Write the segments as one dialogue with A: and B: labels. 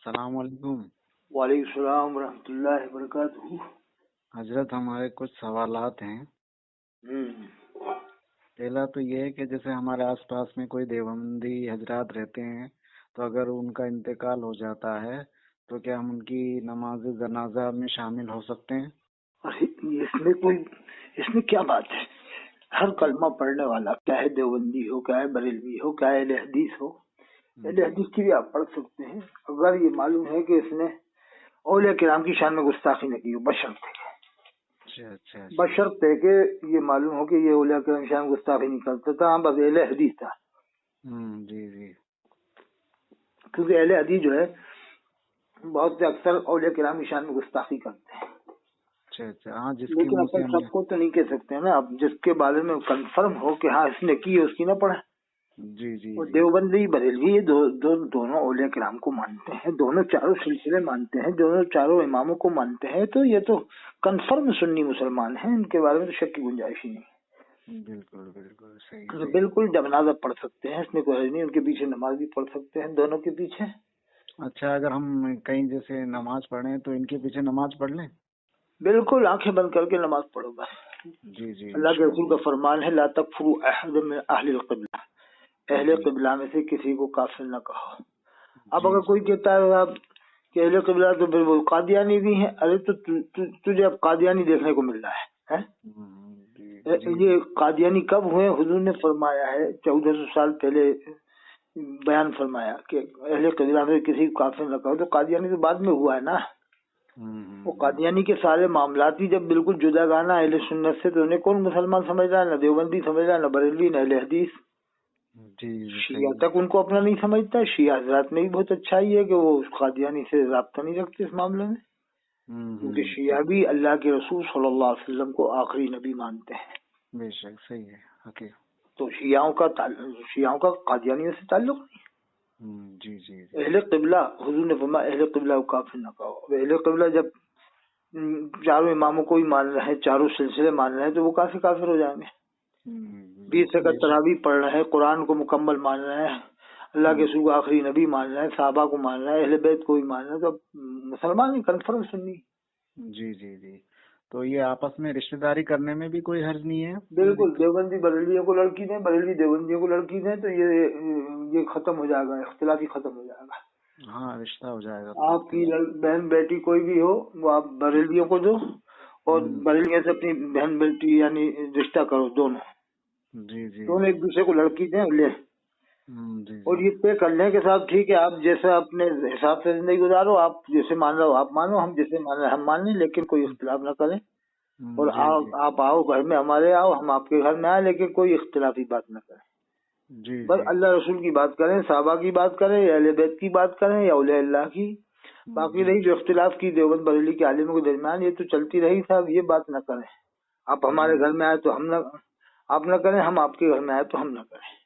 A: السلام علیکم۔
B: وعلیکم السلام ورحمۃ اللہ وبرکاتہ۔
A: حضرت ہمارے کچھ سوالات ہیں۔ پہلا تو یہ ہے کہ جیسے ہمارے آس پاس میں کوئی دیوبندی حضرات رہتے ہیں تو اگر ان کا انتقال ہو جاتا ہے تو کیا ہم ان کی نماز جنازہ میں شامل ہو سکتے ہیں؟
B: اس میں کیا بات ہے؟ ہر کلمہ پڑھنے والا چاہے دیوبندی ہو، چاہے بریلوی ہو، چاہے اہل حدیث ہو، اہل حدیث کی بھی آپ پڑھ سکتے ہیں اگر یہ معلوم ہے کہ اس نے اولیاء کرام کی شان میں گستاخی نہ کی ہو، بشرطے کہ یہ معلوم ہو کہ یہ اولیاء کرام کی شان میں گستاخی نہیں کرتا تھا، ہم بس اہل حدیث تھا۔
A: جی
B: کیونکہ اہل حدیث جو ہے بہت سے اکثر اولیاء کرام کی شان میں گستاخی کرتے ہیں۔
A: ہاں،
B: لیکن اپن سب کو تو نہیں کہہ سکتے نا، اب جس کے بارے میں کنفرم ہو کہ ہاں اس نے کی ہے اس کی نہ پڑھے۔
A: جی
B: اور دیوبندی بریلوی یہ دونوں اولیاء کرام کو مانتے ہیں، دونوں چاروں سلسلے مانتے ہیں، دونوں چاروں اماموں کو مانتے ہیں، تو یہ تو کنفرم سنی مسلمان ہیں، ان کے بارے میں تو شک کی گنجائش ہی نہیں۔
A: بالکل صحیح۔
B: بالکل جنازہ پڑھ سکتے ہیں، اس میں کوئی حرج نہیں، ان کے پیچھے نماز بھی پڑھ سکتے ہیں، دونوں کے پیچھے۔
A: اچھا، اگر ہم کہیں جیسے نماز پڑھیں تو ان کے پیچھے نماز پڑھ لیں؟
B: بالکل آنکھیں بند کر کے نماز پڑھو بس۔
A: جی
B: اللہ کے رسول کا فرمان ہے لا تکفروا احد من اہل القبلہ، اہل قبلہ میں سے کسی کو کافر نہ کہو۔ اب اگر کوئی کہتا ہے اب کہ اہل قبلہ تو پھر وہ قادیانی بھی ہیں، ارے تو تجھے اب قادیانی دیکھنے کو مل رہا ہے۔ یہ قادیانی کب ہوئے؟ حضور نے فرمایا ہے 1400 سال پہلے بیان فرمایا کہ اہل قبلہ میں کسی کو کافر نہ کہو، تو قادیانی تو بعد میں ہوا ہے نا۔ وہ قادیانی کے سارے معاملات ہی جب بالکل جدا گانا اہل سنت سے، تو انہیں کون مسلمان سمجھ رہا ہے؟ نہ دیوبندی سمجھ رہا ہے، نہ بریلوی، نہ اہل حدیث۔ شیعہ تک ان کو اپنا نہیں سمجھتا۔ شیعہ حضرات میں بھی بہت اچھائی ہے کہ وہ قادیانی سے رابطہ نہیں رکھتے اس معاملے میں، کیونکہ شیعہ بھی اللہ کے رسول صلی اللہ علیہ وسلم کو آخری نبی مانتے ہیں۔
A: بے شک صحیح ہے۔
B: تو شیعوں کا قادیانیوں سے تعلق نہیں۔
A: جی
B: اہل قبلہ، حضور نے فرمایا اہل قبلہ کو کافر نہ کہو۔ اہل قبلہ جب چاروں اماموں کو ہی مان رہے ہیں، چاروں سلسلے مان رہے ہیں، تو وہ کافی کافر ہو جائیں گے۔ 20 رکعت تراویح پڑھ رہے ہیں، قرآن کو مکمل مان رہے ہیں، اللہ کے رسول کو آخری نبی مان رہے ہیں، صحابہ کو مان رہے ہیں، اہل بیت کو بھی مان رہے ہیں، تو مسلمان ہی کنفرم سنی۔
A: جی تو یہ آپس میں رشتہ داری کرنے میں بھی کوئی حرج نہیں ہے؟
B: بالکل، دیوبندی بریلویوں کو لڑکی دیں، بریلوی دیوبندیوں کو لڑکی دیں، تو یہ ختم ہو جائے گا، اختلاف ہی ختم ہو جائے گا۔
A: ہاں، رشتہ ہو جائے گا۔
B: آپ کی بہن بیٹی کوئی بھی ہو، وہ آپ بریلویوں کو دو، اور بریلویوں سے اپنی بہن بیٹی یعنی رشتہ کرو، دونوں دونوں ایک دوسرے کو لڑکی دیں لے، اور یہ طے کر لیں کہ صاحب ٹھیک ہے، آپ جیسا اپنے حساب سے زندگی گزارو، آپ جیسے مان رہے ہو آپ مانو، ہم جیسے مان رہے ہم مان لیں، لیکن کوئی اختلاف نہ کریں، اور آپ آؤ گھر میں ہمارے، آؤ ہم آپ کے گھر میں آئے، لیکن کوئی اختلافی بات نہ کریں۔ بس اللہ رسول کی بات کریں، صحابہ کی بات کریں، یا اہل بیت کی بات کریں، یا اولیاء اللہ کی۔ باقی رہی جو اختلاف کی دیوبند بریلی کے عالموں کے درمیان، یہ تو چلتی رہی صاحب، یہ بات نہ کریں۔ آپ ہمارے گھر میں آئے تو آپ نہ کریں، ہم آپ کے گھر میں آئے تو ہم نہ کریں۔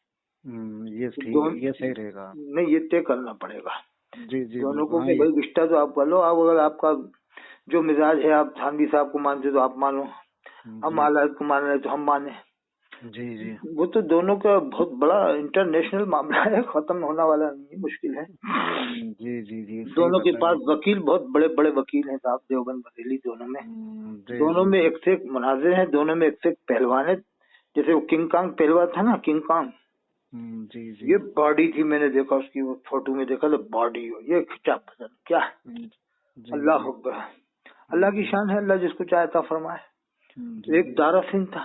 A: یہ صحیح رہے گا۔
B: نہیں، یہ طے کرنا پڑے گا دونوں کو کہ
A: بالکل۔
B: بھائی رشتہ تو آپ کر لو، آپ اگر آپ کا جو مزاج ہے، آپ تھانوی صاحب کو مانتے تو آپ مانو، ہم حالات کو مان رہے تو ہم مانیں۔
A: جی
B: وہ تو دونوں کا بہت بڑا انٹرنیشنل معاملہ ہے، ختم ہونے والا نہیں ہے، مشکل ہے۔
A: جی
B: دونوں کے پاس وکیل بہت بڑے بڑے وکیل ہیں صاحب، دیوبند بریلی دونوں میں ایک سے ایک مناظر ہیں، دونوں میں ایک سے ایک پہلوان ہے۔ جیسے وہ کنگ کانگ پہلوان تھا نا، کنگ کانگ، یہ باڈی تھی، میں نے دیکھا اس کی وہ فوٹو میں دیکھا تو باڈی ہو، یہ کھچا پسند کیا ہے۔ اللہ اکبر، اللہ کی شان ہے، اللہ جس کو چاہے عطا فرمائے۔ ایک دارا سنگھ تھا،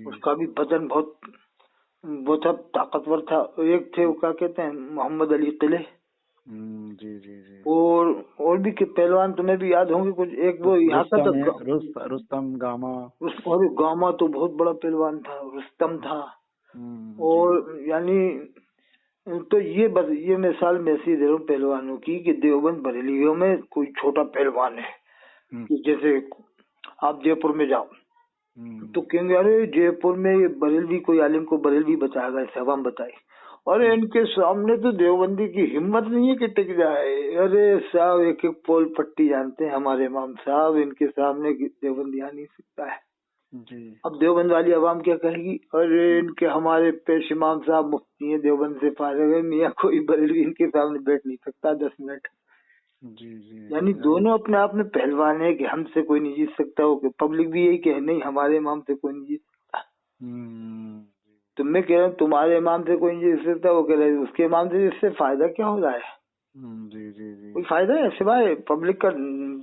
B: اس کا بھی بدن بہت تھا، طاقتور تھا۔ ایک تھے وہ کیا کہتے ہیں، محمد علی قلعہ، اور بھی پہلوان تمہیں بھی یاد ہوں گے کچھ، ایک وہ یہاں کا تھا
A: رستم گاما،
B: اور گاما تو بہت بڑا پہلوان تھا، رستم تھا، اور یعنی تو یہ مثال میں ایسی دے رہا ہوں پہلوانوں کی کہ دیوبند بریلیوں میں کوئی چھوٹا پہلوان ہے، جیسے آپ جے پور میں جاؤ تو کہیں گے ارے جے پور میں بریلوی کوئی عالم کو بریلوی بتائے گا، ایسے عوام بتائی، ارے ان کے سامنے تو دیوبندی کی ہمت نہیں ہے کہ ٹک جائے، ارے صاحب ایک ایک پول پٹی جانتے ہیں ہمارے امام صاحب، ان کے سامنے دیوبندی آ نہیں سکتا ہے۔
A: جی
B: اب دیوبند والی عوام کیا کہے گی، ارے ان کے ہمارے پیش امام صاحب مفتی ہیں دیوبند سے فارغ ہے، میاں کوئی بریلوی ان کے سامنے بیٹھ نہیں سکتا 10 منٹ۔
A: جی جی
B: یعنی دونوں اپنے آپ میں پہلوان ہے کہ ہم سے کوئی نہیں جیت سکتا ہو، کہ پبلک بھی یہی کہ نہیں ہمارے امام سے کوئی نہیں جیت سکتا۔ تو میں کہہ رہا ہوں تمہارے امام سے کوئی نہیں جیت سکتا، وہ کہہ رہے اس کے امام سے، اس سے فائدہ کیا ہو رہا ہے؟
A: جی جی جی
B: کوئی فائدہ ہے سوائے پبلک کا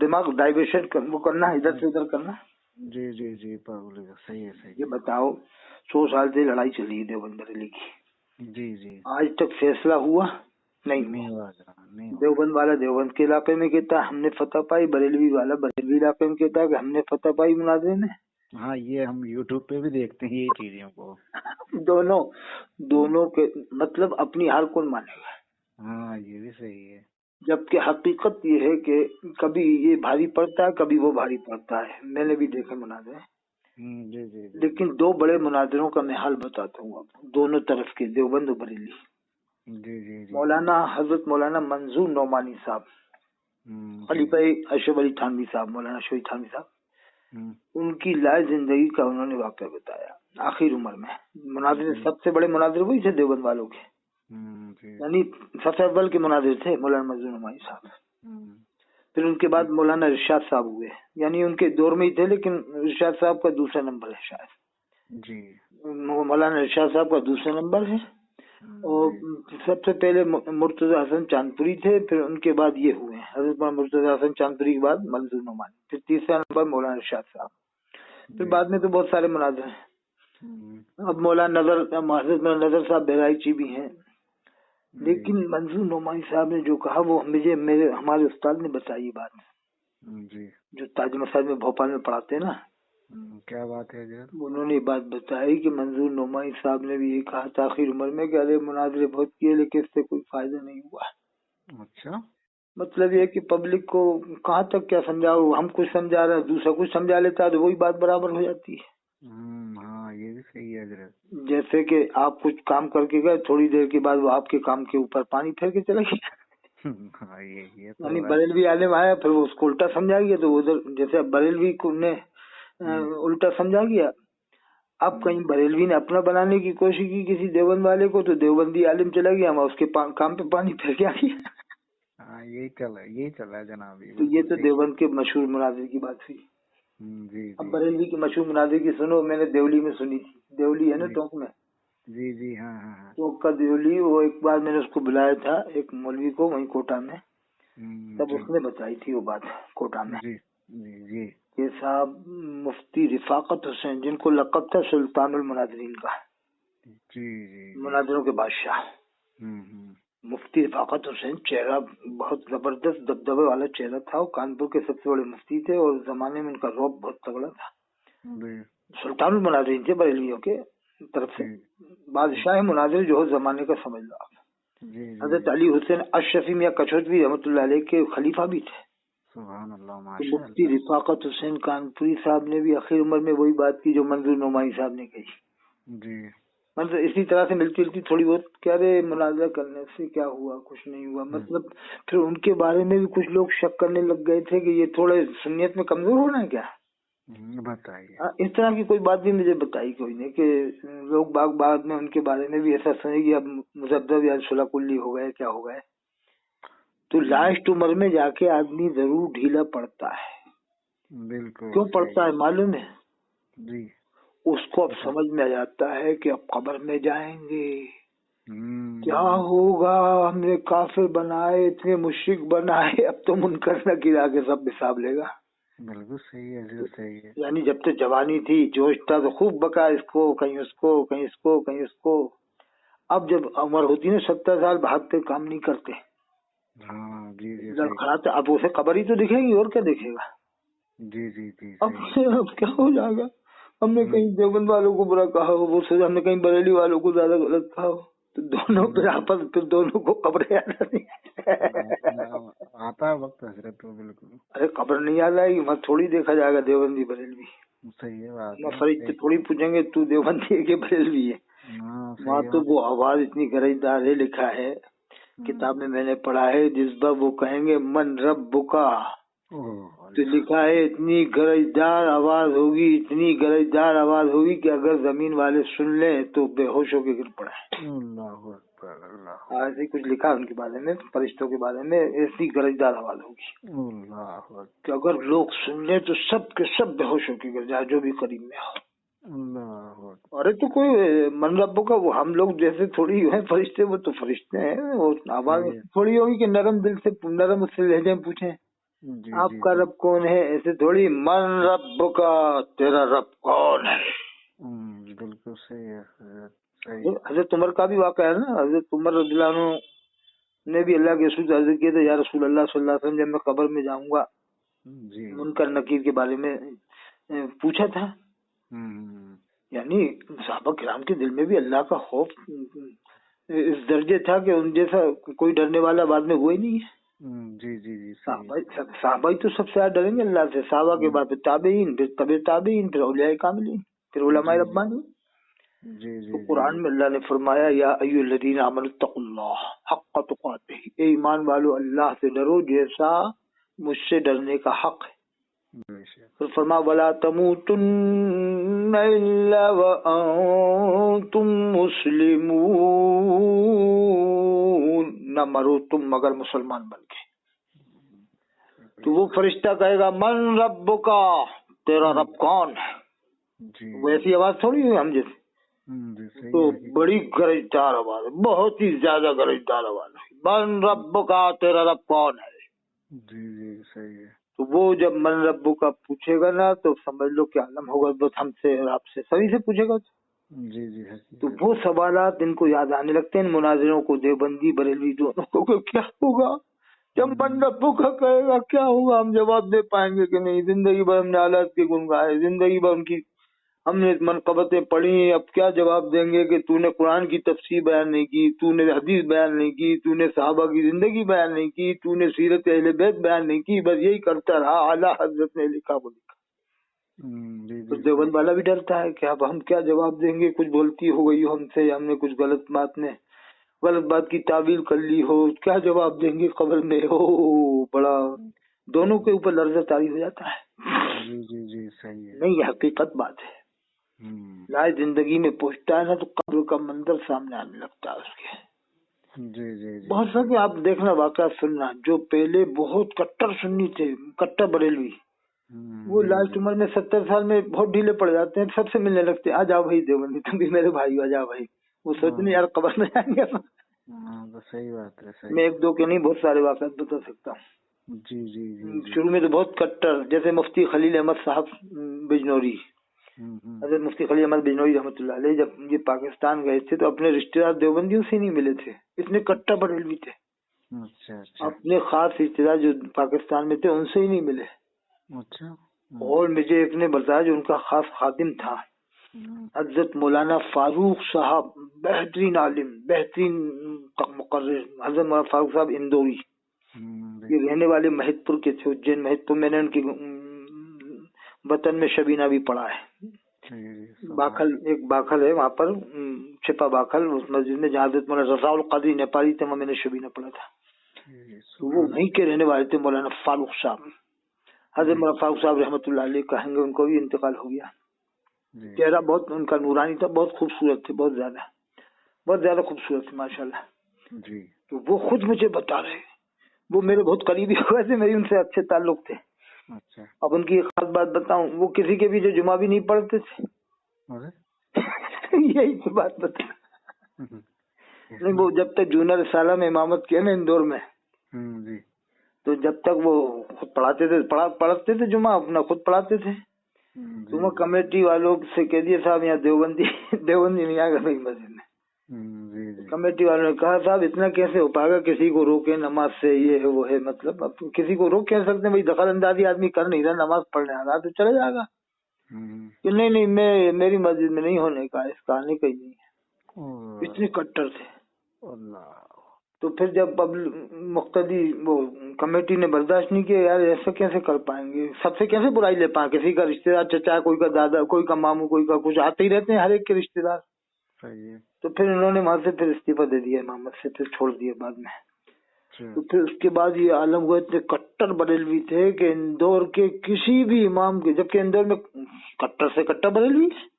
B: دماغ ڈائیورشن وہ کرنا، ادھر سے ادھر کرنا۔
A: جی جی جی صحیح ہے صحیح
B: یہ بتاؤ 100 سال سے لڑائی چلی ہے دیوبند بریلی کی،
A: جی جی
B: آج تک فیصلہ ہوا نہیں ہوا۔ دیوبند والا دیوبند کے علاقے میں کہتا ہے ہم نے فتح پائی، بریلوی والا بریلوی علاقے میں کہتا ہے کہ ہم نے فتح پائی مناظرے میں۔
A: ہاں یہ ہم یوٹیوب پہ بھی دیکھتے ہیں یہ چیزوں کو،
B: دونوں کے مطلب اپنی ہار کون مانے گا؟
A: ہاں یہ بھی صحیح ہے۔
B: جبکہ حقیقت یہ ہے کہ کبھی یہ بھاری پڑتا ہے کبھی وہ بھاری پڑتا ہے، میں نے بھی دیکھے مناظرے۔
A: جی جی
B: لیکن 2 بڑے مناظروں کا میں حال بتاتا ہوں آپ، دونوں طرف کے، دیوبند و بریلی۔
A: جی جی جی
B: مولانا حضرت مولانا منظور نعمانی صاحب، خلیفہ اشرف علی تھانوی صاحب، مولانا اشرف علی تھانوی صاحب، ان کی لائے زندگی کا انہوں نے واقعہ بتایا آخر عمر میں۔ مناظر سب سے بڑے مناظر وہی تھے دیوبند والوں کے، یعنی سب سے اول کے مناظر تھے مولانا منظور نعمانی صاحب۔ پھر ان کے بعد مولانا ارشاد صاحب ہوئے، یعنی ان کے دور میں ہی تھے لیکن ارشاد صاحب کا دوسرا نمبر ہے شاید۔
A: جی
B: مولانا ارشاد صاحب کا دوسرا نمبر ہے، اور سب سے پہلے مرتضی حسن چاندپوری تھے، پھر ان کے بعد یہ ہوئے ہیں حضرت مولانا مرتضی حسن چاندپوری کے بعد منظور نعمانی، پھر تیسرا نمبر مولانا ارشاد صاحب، پھر بعد میں تو بہت سارے مناظر ہیں۔ اب مولانا نظر صاحب بہرائچی بھی ہیں، لیکن منظور نعمانی صاحب نے جو کہا وہ مجھے ہمارے استاد نے بتائی بات، جو تاج مسجد میں بھوپال میں پڑھاتے ہیں نا،
A: کیا بات ہے حضرت؟
B: انہوں نے بات بتائی کہ منظور نعمانی صاحب نے بھی یہ کہا تھا آخر عمر میں کہ ارے مناظرے بہت کیے لیکن اس سے کوئی فائدہ نہیں ہوا۔
A: اچھا،
B: مطلب یہ کہ پبلک کو کہاں تک کیا سمجھاؤ، ہم کچھ سمجھا رہے ہیں دوسرا کچھ سمجھا لیتا ہے تو وہی بات برابر ہو جاتی ہے۔
A: ہاں یہ بھی صحیح ہے حضرت،
B: جیسے کہ آپ کچھ کام کر کے گئے، تھوڑی دیر کے بعد وہ آپ کے کام کے اوپر پانی پھیر کے چلا گیا، یعنی بریلوی عالم آیا پھر وہ اس کو الٹا سمجھا گیا، تو ادھر جیسے بریلوی کو نے الٹا سمجھا گیا، اب کہیں بریلوی نے اپنا بنانے کی کوشش کی کسی دیوبند والے کو، تو دیوبندی عالم چلا گیا ہم اس کے کام پہ پانی پھیر کے آ گیا۔
A: ہاں یہی چل رہا ہے جناب۔
B: تو یہ تو دیوبند کے مشہور مناظر کی بات تھی۔ اب بریلوی کی مشہور مناظر کی سنو، میں نے دیولی میں سنی تھی، دیولی ہے نا ٹونک میں،
A: جی جی ہاں ہاں
B: ٹونک کا دیولی، وہ ایک بار میں نے اس کو بلایا تھا ایک مولوی کو وہیں کوٹہ میں، تب اس نے بتائی تھی وہ بات کوٹہ میں کہ صاحب مفتی رفاقت حسین، جن کو لقب تھا سلطان المناظرین کا، مناظروں کے بادشاہ، مفتی رفاقت حسین چہرہ بہت زبردست دبدبے والا چہرہ تھا، وہ کانپور کے سب سے بڑے مفتی تھے اور زمانے میں ان کا رعب بہت تگڑا تھا، سلطان المناظرین تھے بریلویوں کے طرف سے، بادشاہ مناظر جو ہو زمانے کا سمجھ لو آپ۔ حضرت علی حسین اشرفی میاں کچھوتوی رحمۃ اللہ علیہ کے خلیفہ بھی تھے۔
A: سبحان اللہ،
B: مفتی رفاقت حسین کانپوری صاحب نے بھی آخر عمر میں وہی بات کی جو منظور نعمانی صاحب نے کہی، مطلب اسی طرح سے ملتی جلتی تھوڑی بہت، کیا رے مناظرہ کرنے سے کیا ہوا، کچھ نہیں ہوا، مطلب پھر ان کے بارے میں بھی کچھ لوگ شک کرنے لگ گئے تھے کہ یہ تھوڑے سنیت میں کمزور ہونا ہے کیا،
A: بتائیے
B: اس طرح کی کوئی بات بھی مجھے بتائی کوئی نے کہ لوگ بعد میں ان کے بارے میں بھی ایسا سنے کہ اب مذبذب یا صلح کلی ہو گئے کیا ہو گئے، تو لاسٹ عمر میں جا کے آدمی ضرور ڈھیلا پڑتا ہے۔
A: بالکل
B: کیوں پڑتا ہے معلوم ہے؟
A: جی،
B: اس کو اب سمجھ میں آ جاتا ہے کہ اب قبر میں جائیں گے کیا ہوگا، ہم نے کافر بنائے، اتنے مشرک بنائے، اب تو منکر نکیر آ کے سب حساب لے گا۔
A: بالکل صحیح ہے، صحیح ہے۔
B: یعنی جب تک جوانی تھی جوش تھا تو خوب بکا اس کو، کہیں اس کو، کہیں اس کو، کہیں اس کو، اب جب عمر ہوتی ہے 70 سال بھاگتے کام نہیں کرتے،
A: ہاں جی جی
B: لڑکھڑاتے، اب اسے قبر ہی تو دکھے گی اور کیا دیکھے گا،
A: جی جی جی
B: اب کیا ہو جائے گا، ہم نے کہیں دیوبند والوں کو برا کہا ہو، وہ ہم نے کہیں بریلی والوں کو زیادہ غلط کہا ہو، تو دونوں پھر آپس، پھر دونوں کو قبریں یاد آتی
A: آتا ہے وقت حضرت، تو بالکل، ارے
B: قبر نہیں یاد آئے گی، وہاں تھوڑی دیکھا جائے گا دیوبندی بریلوی،
A: صحیح ہے بات،
B: فرید سے تھوڑی پوچھیں گے تو دیوبندی ہے کہ بریلوی ہے، وہاں تو وہ آواز اتنی گرجدار ہے، لکھا ہے کتاب میں نے پڑھا ہے، جس بار وہ کہیں گے من رب کا، तो लिखा है इतनी गरजदार आवाज होगी, इतनी गरजदार आवाज होगी कि अगर जमीन वाले सुन लें तो बेहोश होकर गिर पड़े। ऐसे कुछ लिखा है उनके बारे में, फरिश्तों के बारे में, ऐसी गरजदार आवाज होगी कि अगर लोग सुन ले तो सब के सब बेहोश होकर गिर जाए, जो भी करीब में हो। अरे तो कोई मन रब्बों का, वो हम लोग जैसे थोड़ी है फरिश्ते, वो तो फरिश्ते हैं। वो आवाज थोड़ी होगी कि नरम दिल से, नरम उससे लहजे में पूछे आपका रब कौन है, ऐसे थोड़ी। मन रब का, तेरा रब कौन है।
A: बिल्कुल सही है।
B: हजरत उमर का भी वाक़या है ना। हजरत उमर रज़ियल्लाहु अन्हु ने भी अल्लाह के रसूल से अर्ज़ किया था, या रसूल अल्लाह सल्लल्लाहु अलैहि वसल्लम, जब मैं कब्र में जाऊंगा, मुनकर नकीर के बारे में पूछा था। यानी सहाबा किराम के दिल में भी अल्लाह का खौफ इस दर्जे था कि उन जैसा कोई डरने वाला बाद में हुआ ही नहीं है। साहबा ही तो सबसे ज्यादा डरेंगे अल्लाह से। साहबा के बाद ताबईन, फिर तबे ताबईन, फिर औलिया कामिलीन, फिर उलमाए रब्बानी। तो कुरान में अल्लाह ने फरमाया, या अय्युहल्लज़ीना आमनुत्तक़ुल्लाह हक़्क़ तुक़ातिह, ए ईमान वालो अल्लाह से डरो जैसा मुझसे डरने का हक है। फिर फरमा, वला तमूतुन्ना इल्ला व अंतुम मुस्लिमून, न मरो तुम मगर मुसलमान बन के। तो वो फरिश्ता कहेगा, मन रब्बुका, तेरा रब कौन है। वैसी आवाज थोड़ी है हम जैसे। तो बड़ी गरजदार आवाज है, बहुत ही ज्यादा गरजदार आवाज है। मन रब्बुका, तेरा रब कौन है।
A: सही है।
B: तो वो जब मन रब्बु का पूछेगा ना, तो समझ लो क्या आलम होगा। बस हमसे और आपसे सभी से पूछेगा। तो वो सवालात इनको याद आने लगते हैं मुनाजिरों को, देवबंदी बरेलवी दोनों को। क्या होगा जब मन रब्बु का कहेगा, क्या होगा, हम जवाब दे पाएंगे कि नहीं। जिंदगी भर हमने हालात के गुण गाए, जिंदगी भर उनकी हमने मनकबतें पढ़ी, अब क्या जवाब देंगे कि तूने कुरान की तफसीर बयान नहीं की, तूने हदीस बयान नहीं की, तूने सहाबा की जिंदगी बयान नहीं की, तूने सीरत अहले बैत बयान नहीं की, बस यही करता रहा। आला हजरत ने लिखा वो लिखा। तो देवबंद वाला भी डरता है कि अब हम क्या जवाब देंगे, कुछ बोलती हो गई हो हमसे, हमने कुछ गलत बात की तावील कर ली हो, क्या जवाब देंगे कब्र में। हो बड़ा दोनों के ऊपर लर्ज़ा तारी हो जाता है।
A: सही है।
B: नहीं, ये हकीकत बात है। लाए जिंदगी में पहुंचता है ना, तो कब्र का मंजर सामने आने लगता है उसके। बहुत सारे आप देखना, वाकया सुनना, जो पहले बहुत कट्टर सुन्नी थे, कट्टर बरेलवी, वो लास्ट उम्र में 70 साल में बहुत ढीले पड़ जाते हैं, सबसे मिलने लगते हैं। आ जाओ भाई देवबंदी, तुम भी मेरे भाई, आ जाओ भाई। वो सोचने यार कब्र में जाएंगे।
A: तो सही बात है।
B: मैं एक दो के नहीं, बहुत सारे वाकया बता सकता हूँ। शुरू में तो बहुत कट्टर, जैसे मुफ्ती खलील अहमद साहब बिजनौरी, हज़रत मुफ्ती खलील अहमद बिजनौरी रहमतुल्लाह अलैह, जब ये पाकिस्तान गए थे तो अपने रिश्तेदार देवबंदियों से नहीं मिले थे, इतने कट्टर बरेलवी थे। अच्छा। अपने खास रिश्तेदार जो पाकिस्तान में थे उनसे ही नहीं मिले। अच्छा। और मुझे एक ने बताया जो उनका खास खादिम था, हज़रत मौलाना फारूक साहब, बेहतरीन आलिम, बेहतरीन मुकर्रिर, हज़रत मौलाना फारूक साहब इंदौरी, ये रहने वाले महिदपुर के थे, उज्जैन महिदपुर। मैंने उनकी वतन में शबीना भी पढ़ा है। बाखल, एक बाखल है वहाँ पर, छिपा बाखल, उस मस्जिद में जहाँ हज़रत मौलाना रज़ाउल क़ादरी नेपाली थे, वहाँ मैंने शबीना पढ़ा था। तो वो वहीं के रहने वाले थे मौलाना फारूक साहब। हज़रत मौलाना फारूक साहब रहमतुल्लाह अलैह कहेंगे, उनको भी इंतकाल हो गया। चेहरा बहुत उनका नूरानी था, बहुत खूबसूरत थे, बहुत ज्यादा खूबसूरत थे माशाल्लाह। तो वो खुद मुझे बता रहे, वो मेरे बहुत करीबी हुए थे, मेरी उनसे अच्छे ताल्लुक थे। अच्छा। अब उनकी एक खास बात बताऊं, वो किसी के भी जो जुमा भी नहीं पढ़ते थे। यही तो बात बता। नहीं, वो जब तक जूनियर साला में इमामत किया ना इंदौर में, तो जब तक वो खुद पढ़ते थे जुमा, अपना खुद पढ़ाते थे। तो वो कमेटी वालों से कह दिया, साहब यहाँ देवबंदी नहीं आएगा मेरी मस्जिद में। कमेटी वालों ने कहा, साहब इतना कैसे हो पाएगा, किसी को रोके नमाज से, ये है वो है, मतलब अब किसी को रोक कह सकते हैं भाई, दखल अंदाजी आदमी कर नहीं रहा, नमाज पढ़ने आ रहा तो चले जाएगा। कि नहीं, मेरी मस्जिद में नहीं होने का, इसका आने का ही नहीं है। इतने कट्टर थे। तो फिर जब मुक्तदी वो कमेटी ने बर्दाश्त नहीं किया, यार ऐसा कैसे कर पाएंगे, सबसे कैसे बुराई ले पाए, किसी का रिश्तेदार चचा, कोई का दादा, कोई का मामू, कोई का कुछ, आते ही रहते हैं हर एक के रिश्तेदार। सही है। तो फिर उन्होंने वहां से फिर इस्तीफा दे दिया इमामत से, फिर छोड़ दिया बाद में। तो फिर उसके बाद ये आलम हुआ, इतने कट्टर बरेलवी थे कि इंदौर के किसी भी इमाम के, जबकि इंदौर में कट्टर से कट्टर बरेलवी है,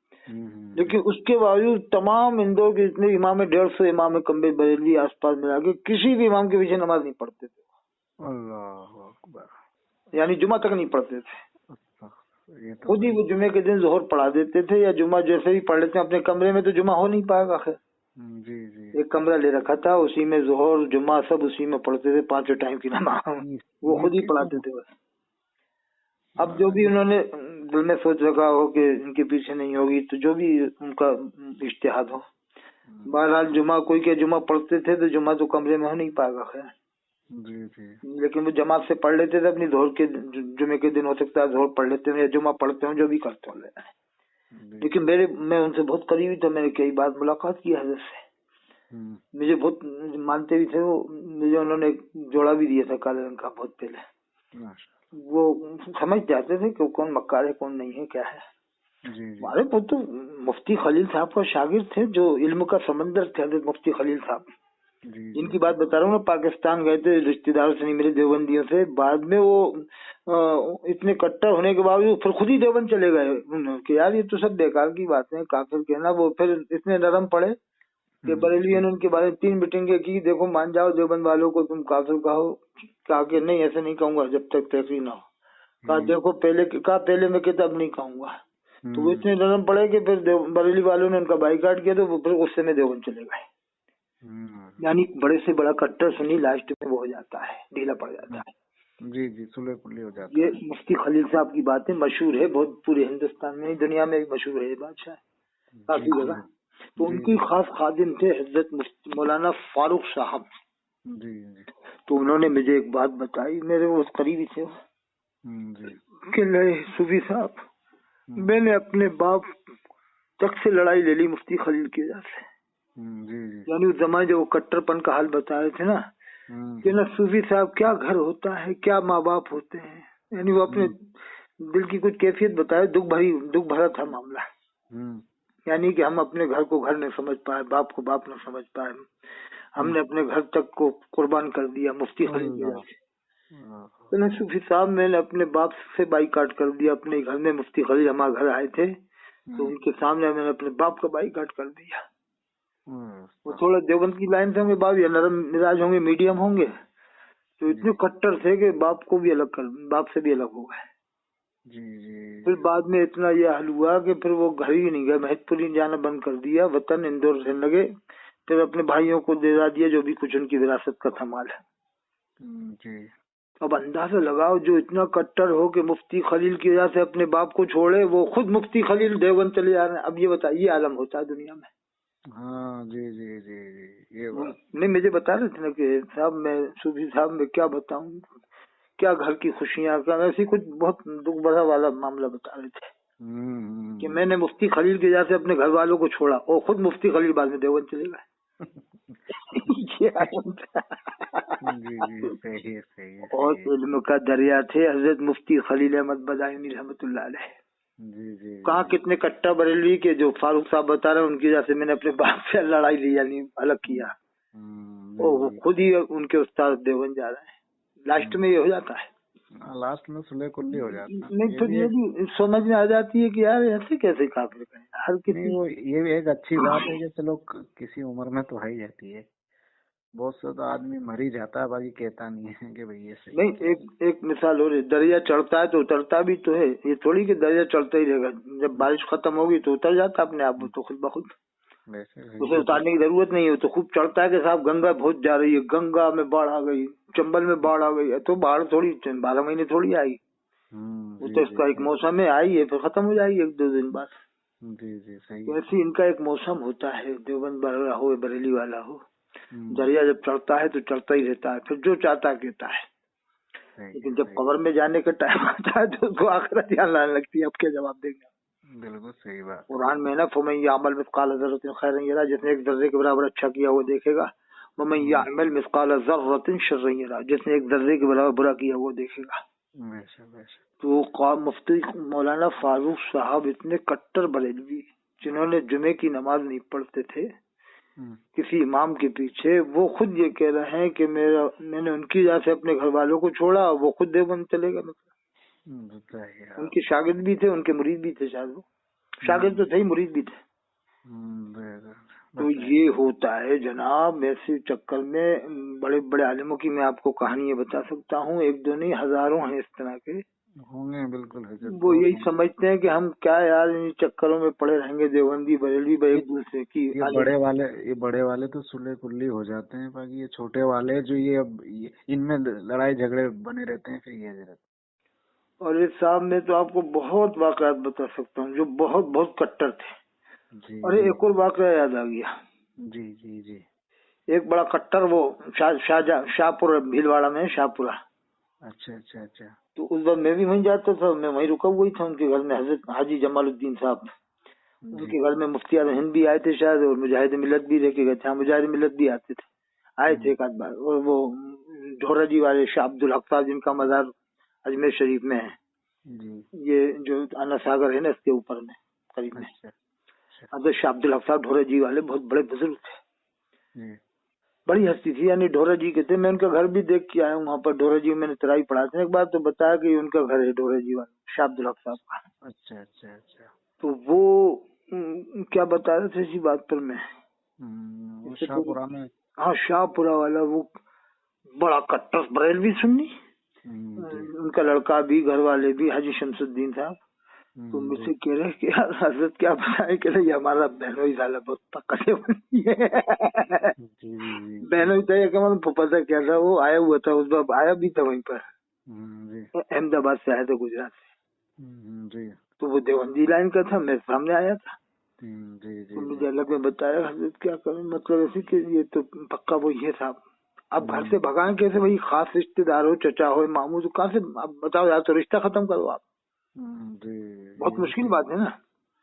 B: लेकिन उसके बावजूद तमाम इंदौर के जितने इमाम है, 150 इमाम कम्बे बरेलवी आसपास मिला के, किसी भी इमाम के पीछे नमाज नहीं पढ़ते थे।
A: अल्लाह अकबर।
B: यानी जुमा तक नहीं पढ़ते थे,
A: ये तो
B: खुद ही वो जुमे के दिन जोहर पढ़ा देते थे, या जुमा जैसे ही पढ़ लेते हैं अपने कमरे में, तो जुमा हो नहीं पाएगा। खैर
A: जी जी।
B: एक कमरा ले रखा था, उसी में जोहर जुमा सब उसी में पढ़ते थे, 5 टाइम की नमाज वो खुद ही पढ़ाते थे बस। अब जो भी उन्होंने दिल में सोच रखा हो कि इनके पीछे नहीं होगी, तो जो भी उनका इज्तिहाद हो, बहरहाल जुमा कोई के जुमा पढ़ते थे, तो जुमा तो कमरे में हो नहीं पाएगा। खैर
A: जी जी।
B: लेकिन वो जमात से पढ़ लेते थे अपनी, जोहर के जुमे के दिन हो सकता है जोहर पढ़ लेते हैं या जुमा पढ़ते हो, जो भी करते हो। लेकिन मैं उनसे बहुत करीबी था, मैंने कई बार मुलाकात की हजरत से, मुझे बहुत मानते भी थे वो। मुझे उन्होंने जोड़ा भी दिया था काले रंग का बहुत पहले। वो समझ जाते थे कि कौन मक्कार है कौन नहीं है क्या है। हमारे वो तो मुफ्ती खलील साहब का शागिर्द थे, जो इल्म का समंदर थे हजरत मुफ्ती खलील साहब, जिनकी बात बता रहा हूँ मैं। पाकिस्तान गए थे रिश्तेदारों से नहीं, मेरे देवबंदियों से। बाद में वो इतने कट्टर होने के बावजूद फिर खुद ही देवबंद चले गए कि यार ये तो सब बेकार की बातें हैं, काफिर कहना। वो फिर इतने नरम पड़े कि बरेलवी ने उनके बारे में 3 मीटिंगें की, देखो मान जाओ देवबंद वालों को, तुम काफिर कहो। कहा कि नहीं ऐसे नहीं कहूंगा जब तक तहकीक ना हो। कहा देखो पहले मैं किताब नहीं कहूंगा। तो वो इतने नरम पड़े कि फिर बरेली वालों ने उनका बाइकाट किया, तो वो फिर गुस्से में देवबंद चले गए। यानी बड़े से बड़ा कट्टर सुनी लास्ट में वो हो जाता है, ढीला पड़ जाता है।
A: जी जी, सुलह कुल्ली हो जाता
B: है। ये मुफ्ती खलील साहब की बातें मशहूर है बहुत, पूरे हिंदुस्तान में, दुनिया में मशहूर है बादशाह, काफी जगह। तो उनकी खास खादिम थे हजरत मौलाना फारूक साहब। तो उन्होंने मुझे एक बात बताई, मेरे वो करीबी थे कि नहीं सूफी साहब, मैंने अपने बाप तक से लड़ाई ले ली मुफ्ती खलील की वजह से। यानी उस जमाने जब वो कट्टरपन का हाल बता रहे थे ना, कि ना सूफी साहब क्या घर होता है, क्या माँ बाप होते हैं। यानी वो अपने दिल की कुछ कैफियत बताए, दुख भरा था मामला। यानी कि हम अपने घर को घर नहीं समझ पाए, बाप को बाप न समझ पाए, हमने अपने घर तक को कुर्बान कर दिया मुफ्ती खलील की वजह से। तो सूफी साहब मैंने अपने बाप से बाइकाट कर दिया अपने घर में। मुफ्ती खलील हमारे घर आए थे, तो उनके सामने मैंने अपने बाप का बाइकाट कर दिया। वो थोड़ा देवबंद की लाइन से होंगे बाप, या नरम मिजाज होंगे, मीडियम होंगे, तो इतने कट्टर थे कि बाप से भी अलग हो गए। फिर बाद में इतना ये हाल हुआ कि फिर वो घर ही नहीं गए, महतपुरी जाना बंद कर दिया, वतन इंदौर रहने लगे। फिर अपने भाइयों को दे दिया जो भी कुछ उनकी विरासत का था माल है। अब अंदाजा लगाओ, जो इतना कट्टर हो कि मुफ्ती खलील की वजह से अपने बाप को छोड़े, वो खुद मुफ्ती खलील देवबंद चले जा रहे हैं। अब ये बताइए आलम होता है दुनिया में।
A: हाँ जी जी जी जी, ये बात
B: नहीं मुझे बता रहे थे ना कि साहब मैं सूफी साहब में क्या बताऊं, क्या घर की खुशियां, क्या ऐसी कुछ बहुत दुख भरा वाला मामला बता रहे थे कि मैंने मुफ्ती खलील की वजह से अपने घर वालों को छोड़ा, और खुद मुफ्ती खलील बाद में देवबंद चले गए। और इल्म का दरिया थे हजरत मुफ्ती खलील अहमद बदायूनी रहमतुल्लाह अलैह। कहाँ कितने कट्टा बरेलवी के, जो फारूक साहब बता रहे हैं, उनकी वजह से मैंने अपने बाप से लड़ाई ली, यानी अलग किया। और वो खुद ही उनके उस्ताद देवबंद जा रहे हैं। लास्ट में ये हो जाता है,
A: लास्ट में सुलह कुल्ली हो जाता है।
B: नहीं फिर ये भी समझ में आ जाती है कि यार ऐसे कैसे काफिर करें हर किसी।
A: वो ये भी एक अच्छी बात है कि चलो किसी उम्र में तो ही जाती है, बहुत से तो आदमी मर ही जाता है, बाकी कहता नहीं है कि भाई ये सही
B: नहीं। एक मिसाल हो रही, दरिया चढ़ता है तो उतरता भी तो है, ये थोड़ी कि दरिया चढ़ता ही रहेगा, जब बारिश खत्म होगी तो उतर जाता अपने आप, तो खुद बखुद उसे उतारने की जरूरत नहीं है। तो खूब चढ़ता है कि साहब गंगा बहुत जा रही है, गंगा में बाढ़ आ गई, चंबल में बाढ़ आ गई, तो बाढ़ थोड़ी 12 महीने थोड़ी आई, वो तो इसका एक मौसम में आई है, फिर खत्म हो जाएगी 1-2 दिन बाद।
A: जी जी सही।
B: वैसे इनका एक मौसम होता है, देवबंद वाला हो बरेली वाला हो, दरिया जब चढ़ता है तो चढ़ता ही रहता है, फिर जो चाहता कहता है। लेकिन जब कब्र में जाने का टाइम आता है तो उसको आखिरत याद आने लगती है, अब क्या जवाब देंगे।
A: बिल्कुल सही बात।
B: कुरान में ना फमन यामल मिस्काल ज़र्रतिन खैरन यरा, जिसने एक जर्रे के बराबर अच्छा किया वो देखेगा, वमन यामल मिस्काल ज़र्रतिन शर्रन यरा, जिसने एक जर्रे के बराबर बुरा किया वो देखेगा। तो मुफ्ती मौलाना फारूक साहब इतने कट्टर बरेलवी, जिन्होंने जुमे की नमाज नहीं पढ़ते थे, किसी इमाम के पीछे, वो खुद ये कह रहे हैं कि मैंने उनकी वजह से अपने घर वालों को छोड़ा, वो खुद देवबंद चले गए। मतलब उनके शागिर्द भी थे, उनके मुरीद भी थे, शायद वो शागिर्द तो थे, मुरीद भी थे। तो ये होता है जनाब। ऐसे चक्कर में बड़े बड़े आलिमों की मैं आपको कहानी बता सकता हूँ, एक दो नहीं हजारों हैं इस तरह के
A: होंगे। बिल्कुल है।
B: वो यही समझते हैं कि हम क्या यार इन चक्करों में पड़े रहेंगे, देवबंदी बरेलवी एक दूसरे की।
A: ये बड़े वाले तो सुले कुल्ली हो जाते हैं, बाकी ये छोटे वाले जो ये इनमें लड़ाई झगड़े बने रहते हैं, फिर ये रहते।
B: और इस साहब में तो आपको बहुत वाकयात बता सकता हूँ जो बहुत बहुत कट्टर थे। अरे एक और वाकया याद आ गया।
A: जी जी जी।
B: एक बड़ा कट्टर वो शाहपुर भीलवाड़ा में शाहपुरा।
A: अच्छा अच्छा अच्छा।
B: तो उस बार मैं भी वहीं जाता था, मैं वहीं रुका हुआ ही था उनके घर में। हजरत हाजी जमालुद्दीन साहब, उनके घर में मुफ्ती आजम हिंद भी आए थे शायद, और मुजाहिद मिलत भी रह के गए थे। मुजाहिद मिलत भी आते थे, आए थे एक आध बार। और वो ढोरा जी वाले शाह अब्दुल हक साहब, जिनका मजार अजमेर शरीफ में है, ये जो अन्ना सागर है ना, इसके ऊपर में करीब में। हजरत शाह अब्दुल हक साहब ढोरा जी वाले बहुत बड़े बुजुर्ग थे, बड़ी हस्ती थी। यानी ढोरा जी के थे। मैं उनका घर भी देख के आया हूँ वहाँ पर। ढोरा जी मैंने तराई पढ़ा था एक बार, तो बताया कि उनका घर है ढोरा जी वाला शाह अब्दुल हक साहब का। अच्छा अच्छा अच्छा। तो वो क्या बता रहे थे इसी बात पर मैं,
A: शाहपुरा में।
B: हाँ शाहपुरा वाला वो बड़ा कट्टर बरेलवी सुन्नी। उनका लड़का भी, घर वाले भी, हाजी शमसुद्दीन साहब। तो मुझसे कह रहे कि यार हजरत क्या बताए, कह रहे हमारा बहनोई साला बहुत पक्का बनती है। बहनोई था या फूफा था क्या था, वो आया हुआ था उस बार, आया भी था वहीं पर, अहमदाबाद से आया था, गुजरात से। तो वो देवबंदी लाइन का था, मेरे सामने आया था। तो मुझे अलग में बताया हजरत क्या करें, मतलब ऐसे कि ये तो पक्का वो ये साहब। अब घर से भगाएं कैसे, वही खास रिश्तेदार हो, चचा हो, मामू, तो कहाँ से अब बताओ यार, तो रिश्ता खत्म करो आप। बहुत मुश्किल बात है ना,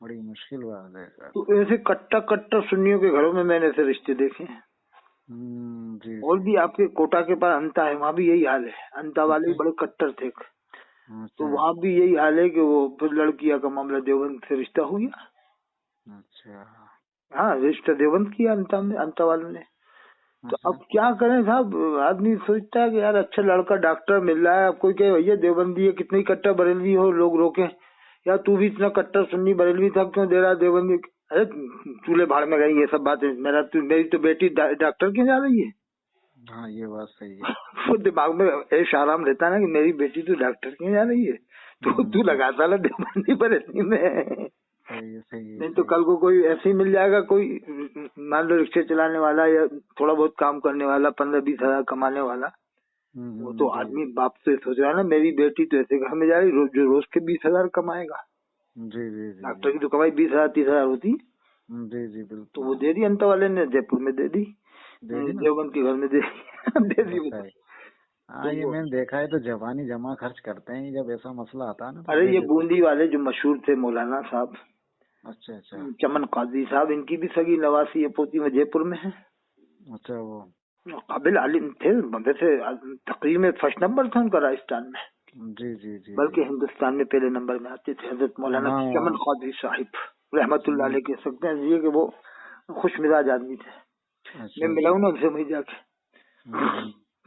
A: बड़ी मुश्किल बात है।
B: तो ऐसे कट्टा कट्टा सुन्नियों के घरों में मैंने ऐसे रिश्ते देखे हैं। और भी आपके कोटा के पास अंता है, वहाँ भी यही हाल है। अंता वाले बड़े कट्टर थे, तो वहाँ भी यही हाल है कि वो फिर लड़कियां का मामला देवबंद से रिश्ता हो गया। अच्छा। हाँ, रिश्ता देवबंद किया अंता में, अंता वालों ने। तो अब क्या करें साहब, आदमी सोचता है कि यार अच्छा लड़का डॉक्टर मिल रहा है, अब कोई कहे भैया देवबंदी है, कितनी कट्टर बरेलवी हो, लोग रोके यार तू भी इतना कट्टर सुन्नी बरेलवी था, क्यों दे रहा है देवबंदी। अरे चूल्हे भाड़ में गई ये सब बातें, मेरी तो बेटी डॉक्टर क्यों जा रही है।
A: हाँ ये बात सही है।
B: वो दिमाग में ऐश आराम रहता है ना कि मेरी बेटी तो डॉक्टर क्यों जा रही है, तो तू लगाता है देवबंदी बरेलवी में। सही नहीं तो कल को कोई ऐसे ही मिल जाएगा, कोई मान लो रिक्शे चलाने वाला या थोड़ा बहुत काम करने वाला, 15-20 हजार कमाने वाला, वो तो आदमी बाप से सोच रहा है ना, मेरी बेटी तो ऐसे घर में जा रही जो रोज के 20 हजार कमाएगा। जी डॉक्टर की तो कमाई 20,000-30 हजार होती। जी बिल्कुल। तो वो दे दी अंत वाले ने, जयपुर में दे दी, देवबंद के घर में दे दी।
A: हाँ ये मैंने देखा है, तो जवानी जमा खर्च करते हैं जब ऐसा मसला आता है ना।
B: अरे ये बूंदी वाले जो मशहूर थे मौलाना साहब,
A: अच्छा अच्छा,
B: चमन काजी साहब, इनकी भी सगी नवासी पोती में जयपुर में है। अच्छा, वो काबिल आलिम थे वैसे, तकरीर में फर्स्ट नंबर था उनका राजस्थान में। जी बल्कि हिंदुस्तान में पहले नंबर में आते थे। हजरत मौलाना चमन काजी साहिब रहमतुल्लाह अलैह कह सकते हैं जी, कि वो खुश मिजाज आदमी थे। मैं मिला हूँ ना उनसे वहीं जाके।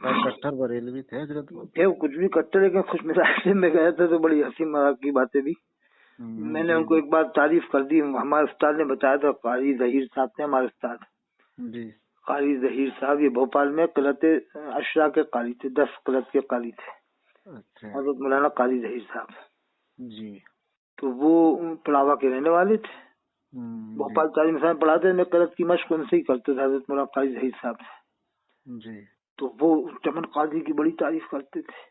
A: कट्टर बरेलवी थे हजरत,
B: थे कुछ भी कट्टर, लेकिन खुश मिजाज से मैं गया था, तो बड़ी हंसी मजाक की बातें भी मैंने उनको एक बार तारीफ कर दी। हमारे उस्ताद ने बताया था, कारी जहीर साहब थे हमारे उस्ताद जी, कारी जहीर साहब, ये भोपाल में क़िलत अशरा के कारी थे, 10 क़िलत के कारी थे। अच्छा, हज़रत मौलाना कारी जहीर साहब जी। तो वो पड़ावा के रहने वाले थे, भोपाल तालीम साहब पढ़ाते, मैं क़िलत की मशक उनसे ही करते थे, हज़रत मौलाना कारी जहीर साहब जी। तो वो चमन काजी की बड़ी तारीफ करते थे,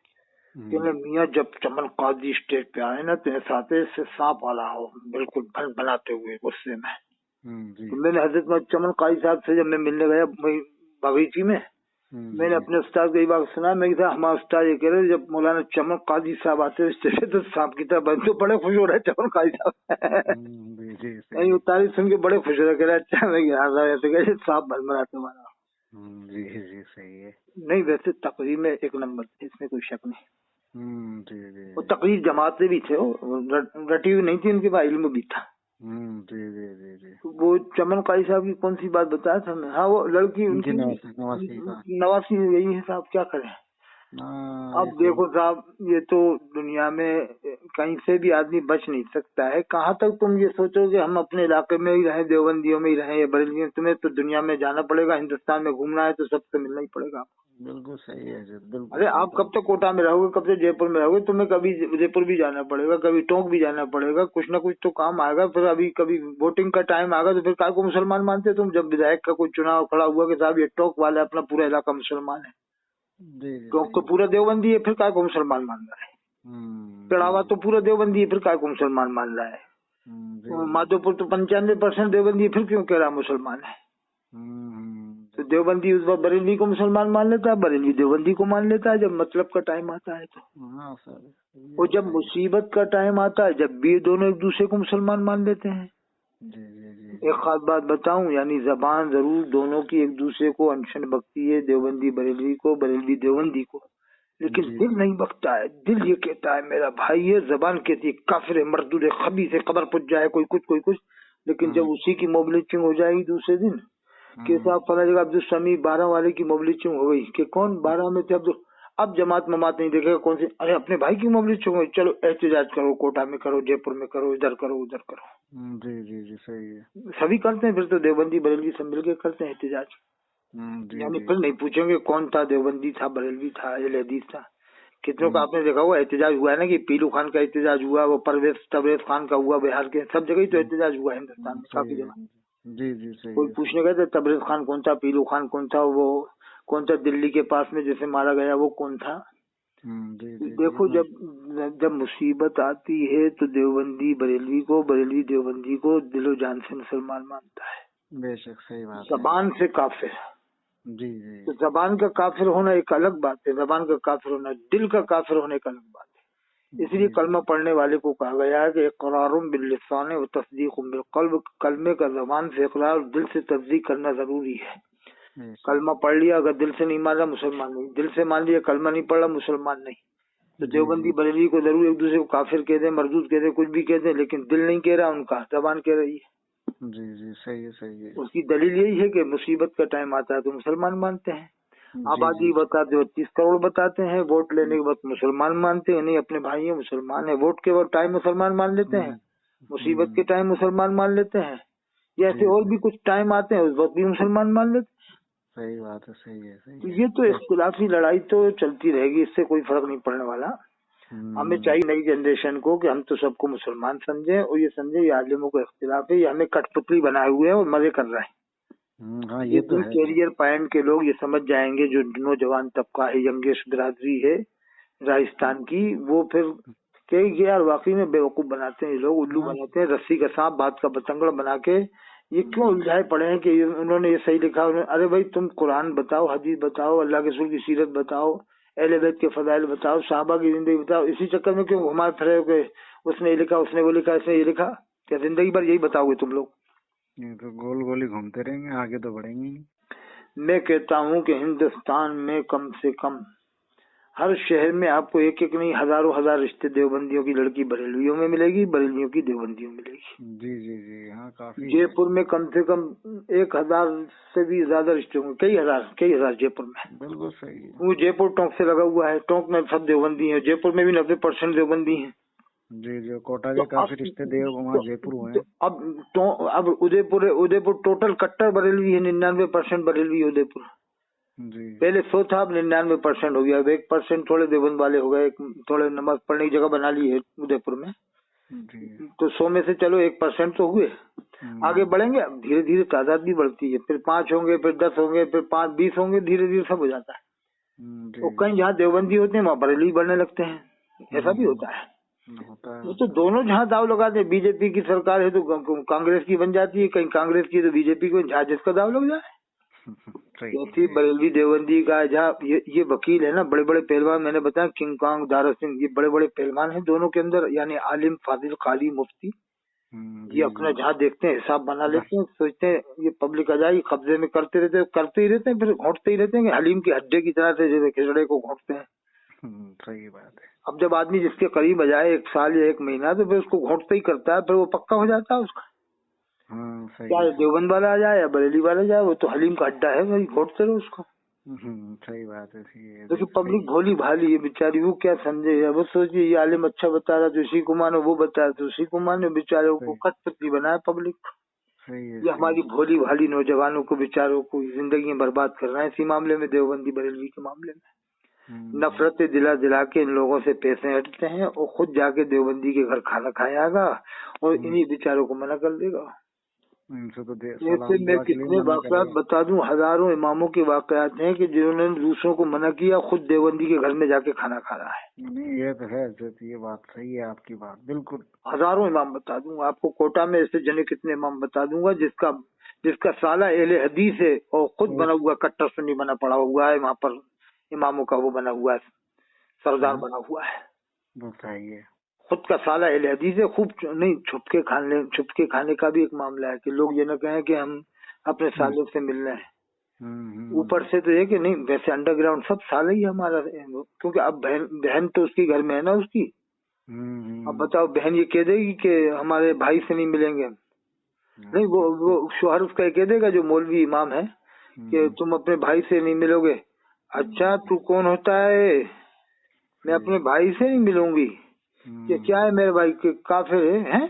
B: कहने मियाँ जब चमन काजी स्टेज पे आए ना, तो ऐसा आते से सांप वाला हो, बिल्कुल भन बनाते हुए गुस्से में। तो मैंने हजरत चमन काजी साहब से जब मैं मिलने गया वही बागीची में, मैंने अपने उस्ताद को ये बात सुना। मैं कहा हमारा उस्ताद ये कह रहे जब मौलाना चमन काजी साहब आते स्टेज पे, तो सांप की तरह बन, तो बड़े खुश हो रहे चमन काजी साहब। ये तारीफ सुन के बड़े खुश हो रहे, कह रहे अच्छा, मैं सांप भन बनाते हमारा। जी जी सही है। नहीं वैसे तकरीर में एक नंबर, इसमें कोई शक नहीं। जी जी, वो तकरीर जमाते भी थे, वो रटी हुई नहीं थी, उनके पास इल्म भी था।
A: जी जी जी जी।
B: वो चमन कारी साहब की कौन सी बात बताया था मैं? हाँ, वो लड़की उनकी नवासी यही है साहब, क्या करें। अब देखो साहब, ये तो दुनिया में कहीं से भी आदमी बच नहीं सकता है। कहाँ तक तुम ये सोचोगे हम अपने इलाके में ही रहें, देवबंदियों में ही रहें या बरेलियों? तुम्हें तो दुनिया में जाना पड़ेगा, हिंदुस्तान में घूमना है तो सबसे मिलना ही पड़ेगा।
A: बिल्कुल सही है जी, बिल्कुल।
B: अरे आप कब तक कोटा में रहोगे, कब तक जयपुर में रहोगे? तुम्हें कभी जयपुर भी जाना पड़ेगा, कभी टोंक भी जाना पड़ेगा, कुछ ना कुछ तो काम आएगा। फिर अभी कभी वोटिंग का टाइम आएगा तो फिर काय को मुसलमान मानते तुम? जब विधायक का कोई चुनाव खड़ा हुआ कि साहब ये टोंक वाला अपना पूरा इलाका मुसलमान है, टोंक तो पूरा देवबंदी है, फिर काय को मुसलमान मान रहा है? चढ़ावा तो पूरा देवबंदी है, फिर काय को मुसलमान मान रहा है? माधोपुर तो 95% देवबंदी है, फिर क्यों कह रहा मुसलमान है? तो देवबंदी उस वक्त बरेली को मुसलमान मान लेता है, बरेली देवबंदी को मान लेता है जब मतलब का टाइम आता है तो।
A: हाँ सर।
B: और जब मुसीबत का टाइम आता है, जब भी दोनों एक दूसरे को मुसलमान मान लेते हैं। एक खास बात बताऊं, यानी जबान जरूर दोनों की एक दूसरे को अनशन बकती है, देवबंदी बरेली को, बरेली देवबंदी को, लेकिन दिल नहीं बकता है। दिल ये कहता है मेरा भाई है, जबान कहती है काफिर है, मर्दूद है, खबीस है, कब्र पुज जाए कोई कुछ। लेकिन जब उसी की मोबिलिटिंग हो जाएगी दूसरे दिन कि साहब फला जगह अब्दुल समी 12 वाले की मोबिलिटिंग हो गई, कि कौन 12 में थे अब्दुल, अब जमात ममात नहीं देखेगा कौन सी, अरे अपने भाई की मोबिलिटिंग हो गई, चलो एहतजाज करो, कोटा में करो, जयपुर में करो, इधर करो उधर करो।
A: जी जी जी सही है।
B: सभी करते हैं, फिर तो देवबंदी बरेलवी सब मिलके करते हैं एहतजाज। यानी फिर नहीं पूछेंगे कौन था, देवबंदी था, बरेलवी था, हदीस था। कितनों का आपने देखा हुआ एहतजाज हुआ है ना, कि पीलू खान का एहतजाज हुआ, वो तबरेज खान का हुआ, बिहार के सब जगह ही तो एहतजाज हुआ है हिंदुस्तान में काफी जगह।
A: जी जी सही।
B: कोई पूछने गए थे तबरेज खान कौन था, पीलू खान कौन था, वो कौन था दिल्ली के पास में जैसे मारा गया वो कौन था? देखो जब मुसीबत आती है तो देवबंदी बरेलवी को, बरेलवी देवबंदी को दिलो जान से मुसलमान मानता है।
A: बेशक सही बात।
B: जबान से काफिर। जी जी। तो जबान का काफिर होना एक अलग बात है, जबान का काफिर होना, दिल का काफिर होने का अलग बात है। इसलिए कलमा पढ़ने वाले को कहा गया है कि इक़रारुम बिल लिसान व तस्दीक़ुम बिल क़ल्ब, कलमे का जबान से इक़रार, दिल से तस्दीक करना जरूरी है। कलमा पढ़ लिया, अगर दिल से नहीं मान रहा मुसलमान नहीं, दिल से मान लिया कलमा नहीं पढ़ रहा मुसलमान नहीं। तो देवबंदी बरेली को जरूर एक दूसरे को काफिर कह दे, मरदूद कह दे, कुछ भी कह दे, लेकिन दिल नहीं कह रहा उनका, जबान कह रही है।
A: जी जी सही है सही है।
B: उसकी दलील यही है कि मुसीबत का टाइम आता है तो मुसलमान मानते हैं। आबादी बताते 32 करोड़ बताते हैं, वोट लेने के बाद मुसलमान मानते हैं, नहीं अपने भाई है मुसलमान है, वोट के टाइम मुसलमान मान लेते हैं, मुसीबत के टाइम मुसलमान मान लेते हैं, या ऐसे और भी कुछ टाइम आते हैं उस वक्त भी मुसलमान मान लेते हैं। सही बात है, सही है, सही है। ये तो इख्तिलाफी लड़ाई तो चलती रहेगी, इससे कोई फर्क नहीं पड़ने वाला। हमें चाहिए नई जनरेशन को कि हम तो सबको मुसलमान समझें और ये समझे ये आलिमों को इख्तिलाफ है, ये हमें कठपुतली बनाए हुए हैं और मजे कर रहे हैं। हाँ, ये तो कैरियर पॉइंट के लोग ये समझ जाएंगे, जो नौजवान तबका है, यंगेस्ट बिरादरी है राजस्थान की, वो फिर कई यार वाकई में बेवकूफ बनाते हैं ये लोग, उल्लू बनाते हैं, रस्सी का सांप बात का बतंगड़ बना के ये क्यों उलझाए पड़े हैं कि उन्होंने ये सही लिखा। अरे भाई तुम कुरान बताओ, हदीस बताओ, अल्लाह के रसूल की सीरत बताओ, अहले बैत के फजाइल बताओ, साहबा की जिंदगी बताओ, इसी चक्कर में क्यों घुमा फिरे हो के उसने ये लिखा, उसने वो लिखा, इसने ये लिखा। क्या जिंदगी भर यही बताओगे तुम लोग? ये तो गोल गोल ही घूमते रहेंगे, आगे तो बढ़ेंगे ही। मैं कहता हूँ कि हिंदुस्तान में कम से कम हर शहर में आपको एक एक नहीं हजारों हजार रिश्ते देवबंदियों की लड़की बरेलियों में मिलेगी, बरेलियों की देवबंदियों में मिलेगी। जी जी जी हाँ काफी। जयपुर में कम से कम 1000 से भी ज्यादा रिश्ते होंगे, कई हजार जयपुर में। बिल्कुल सही है। वो जयपुर टोंक से लगा हुआ है, टोंक में सब देवबंदी है, जयपुर में भी 90% देवबंदी है। जी जी कोटा के काफी रिश्ते वहाँ जयपुर हुए हैं। अब उदयपुर टोटल कट्टर बरेलवी है, 99% बरेलवी उदयपुर। जी पहले 100 था, अब 99% हो गया, अब 1% थोड़े देवबंद वाले हो गए, थोड़े नमाज पढ़ने की जगह बना ली है उदयपुर में। जी तो 100 में से चलो 1% तो हुए, आगे बढ़ेंगे, अब धीरे धीरे तादाद भी बढ़ती है, फिर 5 होंगे, फिर 10 होंगे, फिर 5 20 होंगे, धीरे धीरे सब हो जाता है। तो कहीं जहाँ देवबंदी होते हैं वहाँ बरेली बढ़ने लगते हैं, ऐसा भी होता है। वो तो दोनों जहाँ दाव लगाते हैं, बीजेपी की सरकार है तो कांग्रेस की बन जाती है, कहीं कांग्रेस की तो बीजेपी को, जहाँ जिसका दाव लग जाए। ऐसी बरेलवी देवबंदी का जहाँ ये वकील है ना, बड़े बड़े पहलवान, मैंने बताया किंग कांग दारा सिंह, ये बड़े बड़े पहलवान हैं दोनों के अंदर, यानी आलिम फाजिल काली मुफ्ती, ये अपना जहाँ देखते हैं हिसाब बना लेते हैं, सोचते हैं ये पब्लिक आ जाएगी, कब्जे में करते ही रहते हैं, फिर घोटते ही रहते हैं, हलीम के हड्डे की तरह से जैसे खिचड़े को घोटते हैं। सही बात है। अब जब आदमी जिसके करीब आ जाए 1 साल या 1 महीना, तो फिर उसको घोटते ही करता है, फिर वो पक्का हो जाता है उसका।
A: हाँ सही
B: क्या
A: है।
B: देवबंद वाला आ जाए या बरेली वाला जाए, वो तो हलीम का अड्डा है भाई, घोटते रहो उसको।
A: सही बात है। सही है।
B: देखिए पब्लिक भोली भाली है बेचारी, वो क्या समझे। अब सोचिए ये आलिम अच्छा बता रहा तो इसी को मानो, वो बता रहा तो उसी को मानो, बेचारों को कठपुतली बनाया पब्लिक।
A: सही है।
B: ये हमारी भोली भाली नौजवानों को बेचारों को जिंदगी बर्बाद कर रहा है इसी मामले में, देवबंदी बरेलवी के मामले में। नफरतें दिला दिला के इन लोगों से पैसे हटते हैं और खुद जाके देवबंदी के घर खाना खाएगा और इन्हीं बेचारों को मना कर देगा।
A: इनसे तो
B: ऐसे मैं कितने वाकयात बता दूं, हजारों इमामों के वाकयात हैं कि जिन्होंने दूसरों को मना किया, खुद देवबंदी के घर में जाके खाना खा रहा है।
A: नहीं ये तो है, ये बात सही है आपकी बात, बिल्कुल।
B: हजारों इमाम बता दूंगा आपको, कोटा में ऐसे जने कितने इमाम बता दूंगा जिसका साला अहले हदीस है और खुद बना हुआ कट्टर सुन्नी बना पड़ा हुआ है वहाँ पर, इमामों का वो बना हुआ है, सरदार बना हुआ है।
A: बताइए।
B: खुद का साला अहले हदीस है, खूब नहीं छुप के खाने का भी एक मामला है कि लोग ये न कहें कि हम अपने सालों से मिल रहे हैं। ऊपर से तो ये कि नहीं, वैसे अंडरग्राउंड सब साला ही हमारा, क्योंकि अब बहन तो उसकी घर में है ना उसकी। अब बताओ बहन ये कह देगी कि हमारे भाई से नहीं मिलेंगे, नहीं वो शोहर उसका कह देगा जो मौलवी इमाम है कि तुम अपने भाई से नहीं मिलोगे। अच्छा तू कौन होता है, मैं अपने भाई से नहीं मिलूंगी, ये क्या है मेरे भाई के, काफिर है,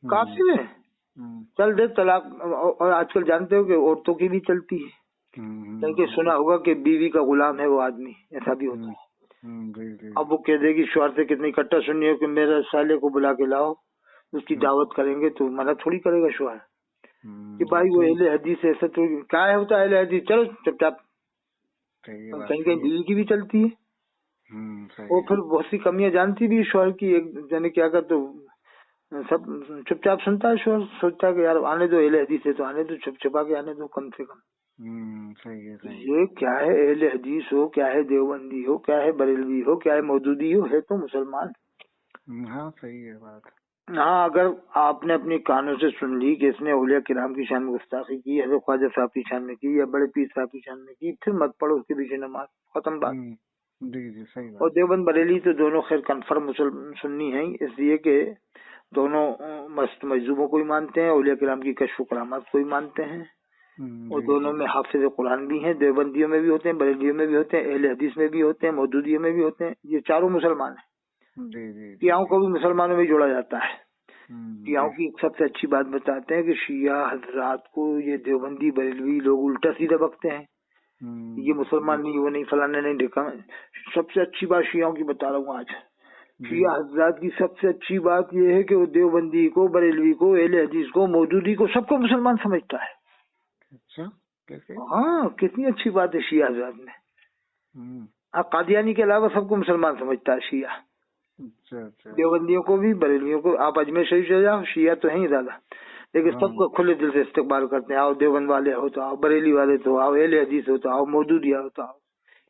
B: काफिर है, चल दे तलाक। और आजकल जानते हो कि औरतों की भी चलती है, क्योंकि सुना होगा कि बीवी का गुलाम है वो आदमी, ऐसा भी होता है। अब वो कह देगी शोहर से कितनी कट्टर सुननी हो कि मेरे साले को बुला के लाओ, उसकी दावत करेंगे, तो मना थोड़ी करेगा शोहर कि भाई वो अहले हदीस ऐसा तो क्या है होता है अहले हदीस, चलो चुपचाप। कहीं कहीं बीवी की भी चलती है। और फिर बहुत सी कमियां जानती भी शोहर की, एक जने क्या कर तो सब चुपचाप सुनता है शोहर, सोचता है कि यार आने दो अहले हदीस है तो आने दो, छुप छुपा के आने दो कम से कम।
A: सही है, सही।
B: ये क्या है, अहले हदीस हो, क्या है देवबंदी हो, क्या है बरेलवी हो, क्या है मौदूदी हो, है तो मुसलमान।
A: हाँ सही है बात।
B: हाँ अगर आपने अपनी कानों से सुन ली कि इसने औलिया किराम की शान में गुस्ताखी की, हज़रत ख्वाजा साहब की शान में की या बड़े पीर साहब की शान में की, फिर मत पढ़ो उसके पीछे नमाज, खत्म बात।
A: जी सही बात।
B: और देवबंद बरेली तो दोनों खैर कन्फर्म सुन्नी है, इसलिए कि दोनों मस्त मजदूबों को ही मानते हैं, औलिया किराम की कश्फ करामात को ही मानते हैं, और दोनों में हाफिज कुरान भी हैं, देवबंदियों में भी होते हैं, बरेलियों में भी होते हैं, अहले हदीस में भी होते हैं, मौदूदियों में भी होते हैं, ये चारों मुसलमान हैं। शियाओं को भी मुसलमानों में जोड़ा जाता है। शियाओं की सबसे अच्छी बात बताते हैं कि शिया हजरात को ये देवबंदी बरेलवी लोग उल्टा सीधा बकते हैं, ये मुसलमान नहीं, वो नहीं, फलाने नहीं देखा। सबसे अच्छी बात शियाओं की बता रहा हूँ आज, शिया हजरात की सबसे अच्छी बात ये है कि वो देवबंदी को, बरेलवी को, अहले हदीस को, मौदूदी को, सबको मुसलमान समझता है। अच्छा कैसे? हाँ कितनी अच्छी बात है शिया हजरात में। कादियानी के अलावा सबको मुसलमान समझता है शिया। अच्छा। देवबंदियों को भी, बरेलियों को। आप अजमेर शरीफ चले जाओ, शिया तो है ही ज्यादा, लेकिन सबको खुले दिल से इस्तकबाल करते हैं, आओ देवबंद वाले हो तो आओ, बरेली वाले तो आओ, अहले हदीस हो तो आओ, मौदूदिया हो तो आओ,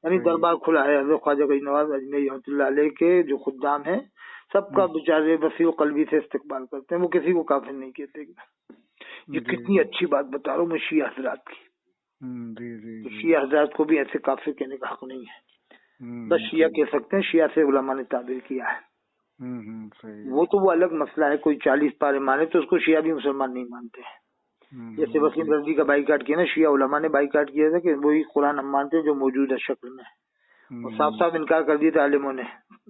B: यानी दरबार खुला है। हज़रत ख्वाजा गरीब नवाज अजमेरी रहमतुल्लाह अलैह के जो खुद्दाम है, सबका बेचारे वसील कल्बी से इस्तकबाल करते हैं, वो किसी को काफिर नहीं कहते। ये कितनी अच्छी बात बता रहा हूँ मैं शिया हजरात की। तो शिया हजरात को भी ऐसे काफिर कहने का हक नहीं है, बस शिया कह सकते हैं, शिया से उलमा ने ताबीर किया है। वो तो वो अलग मसला है, कोई 40 पारे माने तो उसको शिया भी मुसलमान नहीं मानते हैं। जैसे वसीम रजी का बाइकाट किया ना, शिया उलमा ने बाइकाट किया था कि वही कुरान हम मानते हैं जो मौजूद है शक्ल में, और साफ साफ इनकार कर दिया था आलिमों ने,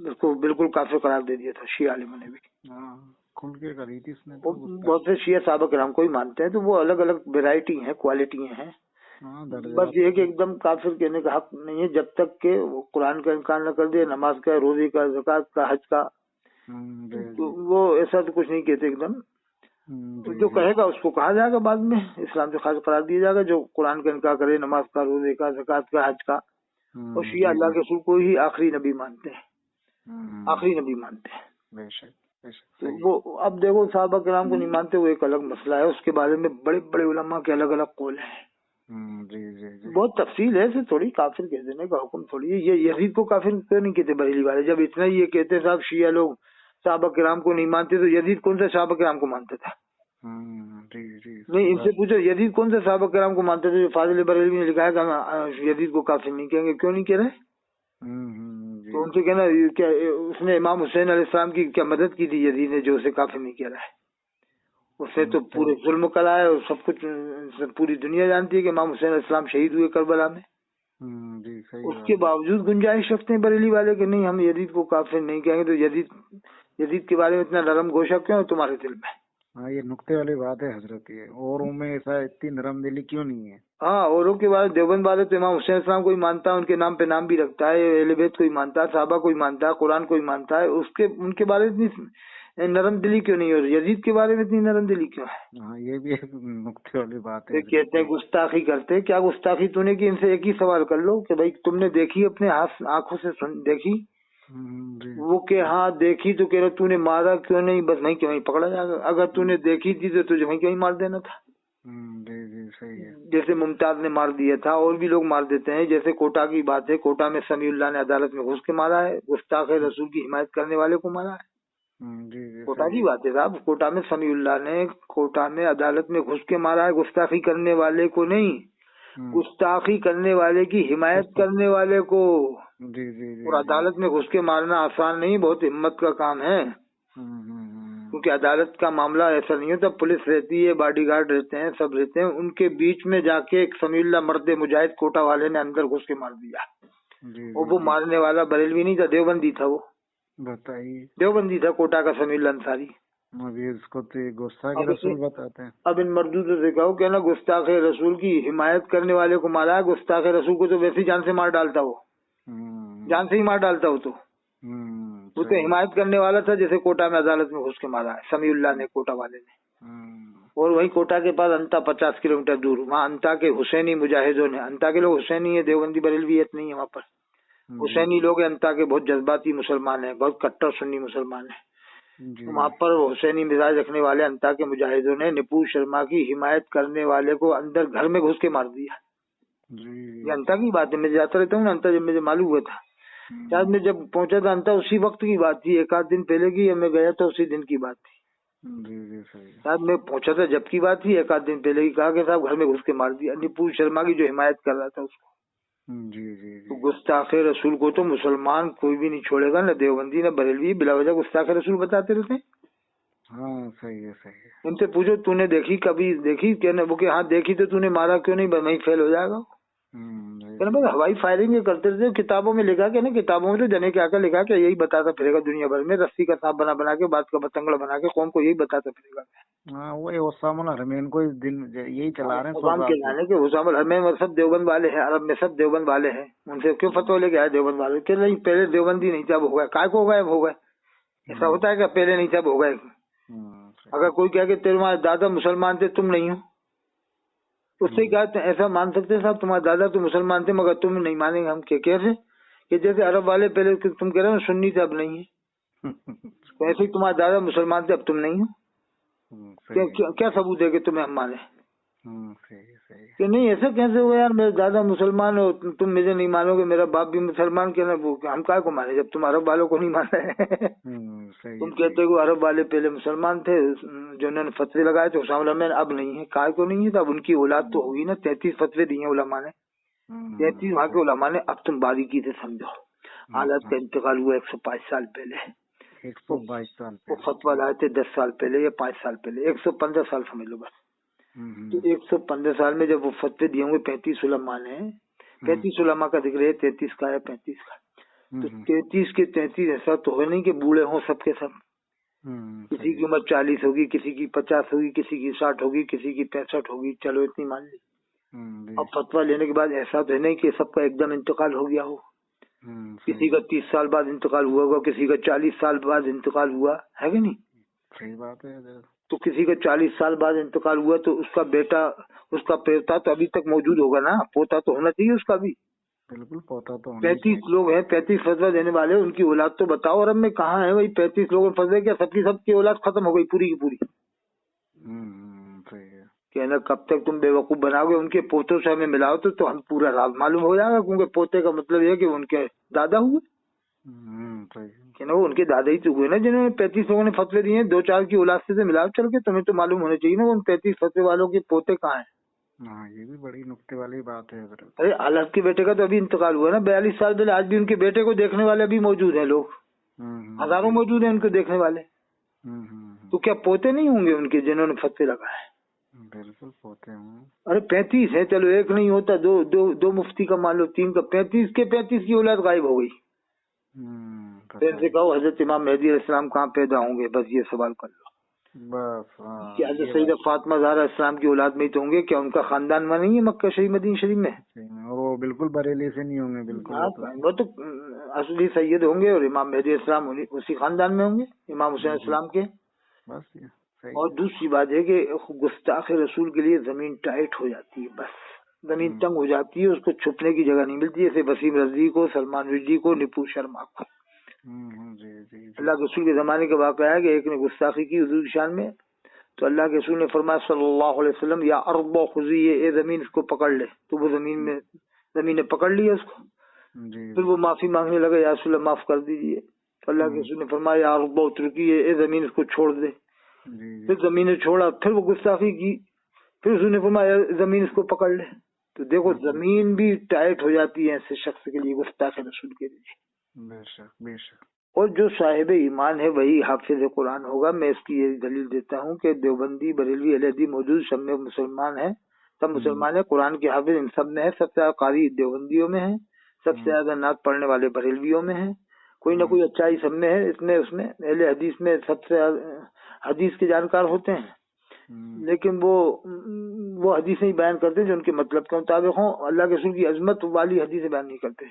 B: उसको बिल्कुल काफिर करार दे दिया था शिया आलिमों ने भी, खुल के करी थी इसने। बहुत से शिया साहबा किराम को ही मानते हैं, तो वो अलग अलग वेराइटी है, क्वालिटी है। बस ये कि एकदम काफिर कहने का हक नहीं है जब तक के वो कुरान का इनकार न कर दे, नमाज का, रोजे का, ज़कात का, हज का, तो वो ऐसा तो कुछ नहीं कहते एकदम। जो कहेगा उसको कहा जाएगा बाद में, इस्लाम से खारिज करार दिया जाएगा जो कुरान का इनकार करे, नमाज का, रोजे का, ज़कात का, हज का। और शिया अल्लाह के रसूल को ही आखिरी नबी मानते हैं, आखिरी नबी मानते हैं। तो वो अब देखो साहबा किराम को नहीं मानते, वो एक अलग मसला है, उसके बारे में बड़े बड़े उलमा के अलग अलग कौल हैं। बहुत तफसील है, इसे थोड़ी काफिर कह देने का हुक्म थोड़ी है। ये यजीद को काफिर क्यों नहीं कहते बरेली वाले, जब इतना ही ये कहते साहब शिया लोग साहबा किराम को नहीं मानते, तो यजीद कौन से साहबा किराम को मानता था? नहीं इनसे पूछो यजीद कौन से साहबा किराम को मानते थे? फाजिल बरेलवी ने लिखा है कि हम यजीद को काफिर नहीं कहेंगे, क्यों नहीं कह रहे? तो उनसे कहना क्या उसने इमाम हुसैन अलैहिस्सलाम की क्या मदद की थी यजीद ने, जो उसे काफिर नहीं कह रहा है? उसने तो पूरे जुल्म कराए और सब कुछ पूरी दुनिया जानती है कि इमाम हुसैन अलैहिस्सलाम शहीद हुए करबला में।
A: जी सही
B: उसके बावजूद गुंजाइश रखते हैं बरेली वाले कि नहीं हम यजीद को काफिर नहीं कहेंगे। तो यजीद के बारे में इतना नरम गोशा क्यों है तुम्हारे दिल में?
A: हाँ ये नुक्ते वाली बात है हजरत, ये औरों में ऐसा इतनी नरम दिली क्यों नहीं है?
B: हाँ, औरों के बारे देवबंद वाले तो इमाम हुसैन अलैहिस्सलाम को ही मानता है, उनके नाम पे नाम भी रखता है, अहले बैत को ही मानता है, सहाबा को ही मानता है, कुरान को ही मानता है। उनके बारे में इतनी नरम दिली क्यों नहीं, और यजीद के बारे में इतनी नरम दिली क्यों है?
A: हाँ ये भी एक नुक्ते वाली बात है।
B: कहते हैं गुस्ताखी करते, क्या गुस्ताखी तूने की? इनसे एक ही सवाल कर लो कि भाई तुमने देखी अपने हाथ आंखों से देखी? वो के हाँ देखी तो कह रहा तूने मारा क्यों नहीं? बस वहीं क्यों पकड़ा जाएगा। अगर तूने देखी थी तो तुझे वहीं क्यों मार देना था।
A: जी सही है।
B: जैसे मुमताज ने मार दिया था, और भी लोग मार देते हैं। जैसे कोटा की बात है, कोटा में समीउल्लाह ने अदालत में घुस के मारा है, गुस्ताख रसूल की हिमायत करने वाले को मारा है।
A: जी
B: कोटा की बात है साहब, कोटा में समीउल्लाह ने कोटा में अदालत में घुस के मारा है, गुस्ताखी करने वाले को नहीं, गुस्ताखी करने वाले की हिमायत करने वाले को। जी। और अदालत में घुस के मारना आसान नहीं, बहुत हिम्मत का काम है। क्योंकि अदालत का मामला ऐसा नहीं होता, पुलिस रहती है, बॉडीगार्ड रहते हैं, सब रहते हैं, उनके बीच में जाके एक समीउल्लाह मर्द मुजाहिद कोटा वाले ने अंदर घुस के मार दिया। और वो मारने वाला बरेलवी नहीं था, देवबंदी था। वो
A: बताइए,
B: देवबंदी था कोटा का समीउल्लाह अंसारी।
A: अभी इसको तो गुस्ताख रसूल बताते हैं।
B: अब इन मर्दूदों से कहो क्या ना, गुस्ताख रसूल की हिमायत करने वाले को मारा है। गुस्ताख रसूल को तो वैसे ही जान से मार डालता, वो जान से ही मार डालता। वो तो हिमायत करने वाला था, जैसे कोटा में अदालत में घुस के मारा है समीउल्लाह ने, कोटा वाले ने। और वही कोटा के पास अंता 50 किलोमीटर दूर, वहाँ अंता के हुसैनी मुजाहिदों ने, अंता के लोग हुसैनी है, देवबंदी बरेलवियत नहीं है वहाँ पर, हुसैनी लोग अंता के बहुत जज्बाती मुसलमान है, बहुत कट्टर सुन्नी मुसलमान है। वहाँ पर हुसैनी मिजाज रखने वाले अंता के मुजाहिदों ने निपुण शर्मा की हिमायत करने वाले को अंदर घर में घुस के मार दिया। ये अंता की बात है, मैं जाता रहता हूँ ना अंता, जब मुझे मालूम हुआ था। शायद मैं जब पहुंचा था अंता उसी वक्त की बात थी, एक आध दिन पहले की, मैं गया था उसी दिन की बात थी। शायद मैं पहुंचा था जब की बात थी, एक आध दिन पहले की। कहा कि साहब घर में घुस के मार दिया, निपुण शर्मा की जो हिमायत कर रहा था उसको। तो गुस्ताखे रसूल को तो मुसलमान कोई भी नहीं छोड़ेगा, न देवबंदी न बरेलवी, बिला वजह गुस्ताखे रसूल बताते रहते हैं।
A: हाँ सही है सही है।
B: उनसे पूछो तूने देखी, कभी देखी? कहने वो कि हाँ देखी, तो तूने मारा क्यों नहीं? वहीं फेल हो जाएगा। कहने भाई हवाई फायरिंग करते रहते, किताबों में लिखा के ना, किताबों में तो जने क्या क्या लिखा के यही बताता फिरेगा दुनिया भर में, रस्सी का सांप बना बना के, बात का बतंगड़ बना के कौन को यही बताता फिरेगा।
A: हाँ वही उसामा हरमैन को इस दिन यही चला रहे हैं
B: उसामा हरमैन सब देवबंद वाले हैं, अरब में सब देवबंद वाले हैं। उनसे क्यों फतवा लेके आए देवबंद वाले के? नहीं पहले देवबंदी नहीं था, अब हो गया। काय को गायब हो गए? ऐसा होता है क्या? पहले नहीं था, अब हो गए। अगर कोई कहे कि तुम्हारे दादा मुसलमान थे, तुम नहीं हो, उससे क्या ऐसा मान सकते हैं साहब? तुम्हारे दादा तो मुसलमान थे मगर तुम नहीं मानेंगे हम। कैसे? कि जैसे अरब वाले पहले तुम कह रहे हो सुन्नी थे, अब नहीं है, वैसे ही तुम्हारे दादा मुसलमान थे, अब तुम नहीं हो। क्या सबूत है कि तुम्हें हम माने? कि नहीं ऐसा कैसे हुआ यार, मेरे दादा मुसलमान हो, तुम मुझे नहीं मानोगे, मेरा बाप भी मुसलमान, कहना वो हम काय को माने जब तुम अरब वालों को नहीं माने। तुम कहते हो अरब वाले पहले मुसलमान थे, जो उन्होंने फतवे लगाए थे उसामा में, अब नहीं है। काय को नहीं है? तब उनकी औलाद तो होगी ना, 33 फतवे दिए उलमा ने, 33 वहाँ के उलमा ने। अब तुम बारीकी से समझो, हालत का इंतकाल हुआ 105 साल पहले,
A: 122 साल
B: वो फतवा लाए थे 10 साल पहले या 5 साल पहले, 115 साल समझ लो बस। तो 115 साल में जब वो फतवे दिए होंगे 35 उलमा ने, 35 उलमा का जिक्र है, 33 का है 35 का, तो 33 के 33 ऐसा तो है नहीं कि बूढ़े हों सबके सब। किसी की उम्र 40 होगी, किसी की 50 होगी, किसी की 60 होगी, किसी की 65 होगी, चलो इतनी मान ली। अब फतवा लेने के बाद ऐसा तो है नहीं कि सबका एकदम इंतकाल हो गया हो। किसी का 30 साल बाद इंतकाल हुआ होगा, किसी का 40 साल बाद इंतकाल हुआ है कि नहीं?
A: सही बात है।
B: तो किसी का 40 साल बाद इंतकाल हुआ तो उसका बेटा, उसका पोता तो अभी तक मौजूद होगा ना, पोता तो होना चाहिए उसका भी।
A: बिल्कुल पोता तो।
B: 35 लोग हैं, 35 फतवा देने वाले, उनकी औलाद तो बताओ। और अब में कहाँ है भाई 35 लोगों में फतवे? क्या सबकी सबकी औलाद खत्म हो गई पूरी की पूरी? कहना कब तक तुम बेवकूफ बनाओगे? उनके पोतों से हमें मिलाओ तो हम पूरा राज मालूम हो जाएगा, क्योंकि पोते का मतलब ये है कि उनके दादा हुए। कहना वो उनके दादा ही तो हुए ना जिन्होंने 35 लोगों ने फतवे दिए। 2-4 की औलाद से मिलाओ चल के, तुम्हें तो मालूम होना चाहिए ना उन 35 फतवे वालों के पोते कहाँ हैं।
A: ये भी बड़ी नुक्ते वाली बात है।
B: अरे आलत के बेटे का तो अभी इंतकाल हुआ ना 42 साल पहले। आज भी उनके बेटे को देखने वाले अभी मौजूद हैं लोग, हजारों मौजूद हैं उनको देखने वाले। तो क्या पोते नहीं होंगे उनके जिन्होंने फतवे लगाए?
A: बिल्कुल पोते हैं।
B: अरे 35 है, चलो एक नहीं होता, दो मुफ्ती का मान लो, 3 का, 35 के 35 की औलाद गायब हो गई। फिर से कहो हजरत इमाम मेहदी अलैहिस्सलाम कहाँ पैदा होंगे, बस ये सवाल कर लो।
A: बस
B: कि हजरत सैयदा फातिमा ज़हरा इस्लाम की औलाद में ही तो होंगे, क्या उनका खानदान में नहीं है मक्का शरीफ मदीना शरीफ में?
A: वो बिल्कुल बरेली से नहीं होंगे, बिल्कुल
B: वो तो असली सैयद होंगे, और इमाम मेहदी इस्लाम उसी खानदान में होंगे, इमाम हुसैन इस्लाम के।
A: बस
B: और दूसरी बात है कि गुस्ताख रसूल के लिए जमीन टाइट हो जाती है, बस जमीन तंग हो जाती है, उसको छुपने की जगह नहीं मिलती, जैसे वसीम रज़वी को, सलमान रुश्दी को, निपू शर्मा को। अल्लाह के रसूल के जमाने का वाक़या है कि एक ने गुस्ताखी की हुजूर की शान में, तो अल्लाह के रसूल ने फरमाया सल्लल्लाहु अलैहि वसल्लम, या अर्द खुज़ी, ये जमीन इसको पकड़ ले। तो वो जमीन ने पकड़ लिया उसको। फिर वो माफी मांगने लगा, या रसूल माफ कर दीजिए। तो अल्लाह के रसूल ने फरमाया, या अर्द तुर्की, ये जमीन इसको छोड़ दे। फिर जमीन ने छोड़ा, फिर वो गुस्ताखी की, फिर उसने फरमाया जमीन इसको पकड़ ले। तो देखो जमीन भी टाइट हो जाती है ऐसे शख्स के लिए, गुस्ताख रसूल के लिए।
A: बेशक बेशक।
B: और जो साहिब ईमान है वही हाफिज कुरान होगा। मैं इसकी ये दलील देता हूँ कि देवबंदी, बरेलवी, अहले हदीस मौजूद सब में मुसलमान है, सब मुसलमान है, कुरान के हाफिज इन सब में है। सबसे ज्यादा कारी देवबंदियों में है, सबसे ज्यादा नात पढ़ने वाले बरेलवियों में है, कोई ना कोई अच्छाई सब में है। इसमें उसमें अहले हदीस में सबसे हदीस के जानकार होते हैं, लेकिन वो हदीसें ही बयान करते हैं जो उनके मतलब के मुताबिक हों। अल्लाह के रसूल की अजमत वाली हदीसें बयान नहीं करते,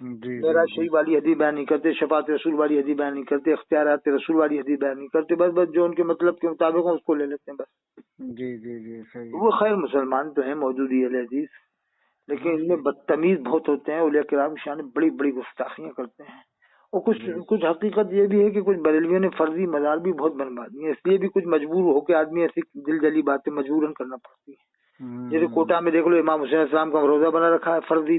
B: मेरा शही वाली हदीस बयान नहीं करते, शफात रसूल वाली हदीस बयान नहीं करते, इख्तियारात रसूल वाली हदीस बयान नहीं करते। बस जो उनके मतलब के मुताबिक हो उसको ले लेते हैं बस।
A: जी जी जी सही।
B: वो खैर मुसलमान तो है मौजूद अहले हदीस, लेकिन इनमें बदतमीज बहुत होते हैं, औलिया किराम शान बड़ी बड़ी गुस्ताखियां करते हैं। और कुछ हकीकत ये भी है कि कुछ बरेलवियों ने फर्जी मज़ार भी बहुत बनवा दिए, इसलिए भी कुछ मजबूर होकर आदमी ऐसी दिल जली बातें मजबूरन करना पड़ती है। जैसे कोटा में देख लो, इमाम हुसैन इस्लाम का रोजा बना रखा है फर्जी,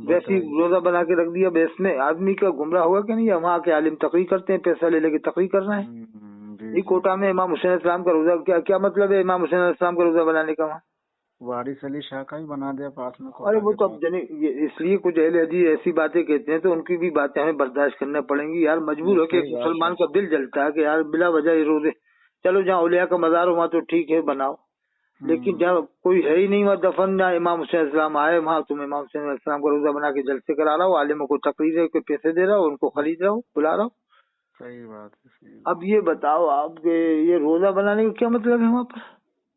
B: वैसी रोजा बना के रख दिया। इसमें आदमी का गुमराह होगा कि नहीं? वहाँ के आलिम तकरीर करते हैं, पैसा ले लेके तकरीर कर रहे हैं। ये कोटा में इमाम हुसैन इस्लाम का रोजा, क्या मतलब है इमाम हुसैन इस्लाम का रोजा बनाने का? वहाँ
A: वारिस अली शाह का ही बना दिया पास में।
B: अरे वो तो अब इसलिए कुछ अहले हदीस ऐसी बातें कहते हैं, तो उनकी भी बातें हमें बर्दाश्त करना पड़ेंगी यार। मजबूर होकर मुसलमान का दिल जलता है कि यार बिला वजह ये रोजे, चलो जहाँ औलिया का मज़ार हो वहाँ तो ठीक है बनाओ, लेकिन जहाँ कोई है ही नहीं वहाँ दफन, जहाँ इमाम हुसैन इस्लाम आए वहाँ तुम इमाम हुसैन इस्लाम का रोजा बना के जलसे करा रहा हो, आलिमों को तकरीर के पैसे दे रहा हो, उनको खरीद रहा हो, बुला रहा हो।
A: सही बात है।
B: अब ये बताओ आपके ये रोजा बनाने का क्या मतलब है वहाँ पर?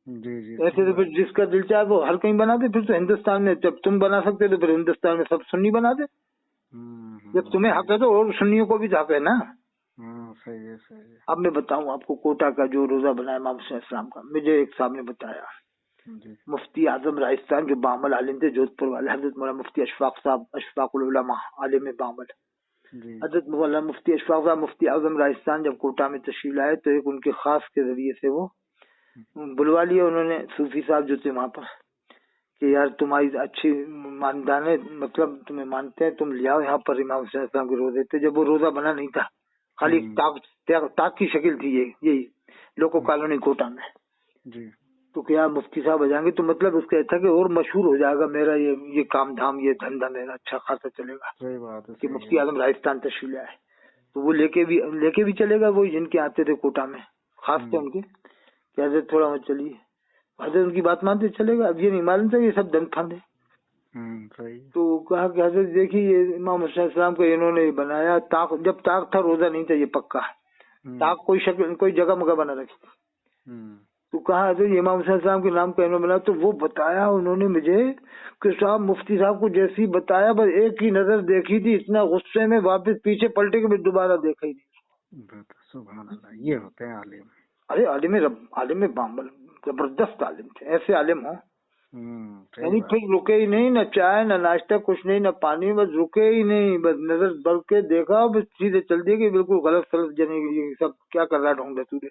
A: जी जी।
B: ऐसे तो फिर जिसका दिल चाहे वो हर कहीं बना दे। फिर तो हिंदुस्तान में जब तुम बना सकते तो फिर हिंदुस्तान में सब सुन्नी बना दे। जब तुम्हें हक है तो और सुन्नियों को भी हक है ना।
A: सही है सही है।
B: अब मैं बताऊं आपको, कोटा का जो रोजा बनाया इमाम हुसैन इस्लाम का, मुझे एक साहब ने बताया, मुफ्ती आजम राजस्थान जो बामल आलिम थे जोधपुर वाले, हजरत मौलाना मुफ्ती अशफाक साहब, अशफाकुल उलमा आलिम बामल, हजरत मौलाना मुफ्ती अशफाक साहब मुफ्ती आजम राजस्थान जब कोटा में तशरीफ लाए तो एक उनके खास के जरिए से वो बुलवा लिया उन्होंने सूफी साहब जो थे वहाँ पर, कि यार तुम्हारी अच्छी मानदान है, मतलब तुम्हें मानते हैं, तुम ले आओ यहाँ पर इमाम हुसैन इस्लाम के रोजे थे। जब वो रोजा बना नहीं था, खाली ताक की शक्ल थी, यही लोको कॉलोनी कोटा में जी। तो क्या मुफ्ती साहब आ जाएंगे तो मतलब उसका था कि और मशहूर हो जाएगा मेरा ये काम धाम, ये धंधा मेरा अच्छा खासा चलेगा। सही बात है कि मुफ्ती आजम राजस्थान तशरीफ लाए तो वो लेके भी चलेगा, वो जिनके आते थे कोटा में खास थे उनके, हजरत थोड़ा मत चलिए, हजरत उनकी बात मानते चलेगा। अब ये नहीं मालूम था ये सब दम फांदे। तो कहा कि हजरत देखिए ये इमाम हुसैन इस्लाम को इन्होंने बनाया, ताक जब ताक था रोजा नहीं था, ये पक्का ताक कोई शक्ल कोई जगह मगह बना रखी। तो कहा हजरत इमाम हुसैन इस्लाम के नाम का इन्होंने बनाया। तो वो बताया उन्होंने मुझे कि साहब मुफ्ती साहब को जैसी बताया बस एक ही नजर देखी थी, इतना गुस्से में वापस पीछे पलटे के दोबारा देखा ही नहीं।
A: सुभान अल्लाह, ये होते हैं आलिम।
B: अरे आलिम बामल जबरदस्त आलिम थे, ऐसे आलिम हो यानी फिर रुके ही नहीं, न चाय न नाश्ता कुछ नहीं, न पानी, बस रुके ही नहीं, बस नजर बल के देखा, बस सीधे चल दिए कि बिल्कुल गलत सलत जने ये सब क्या कर रहा ढूंढ तूने।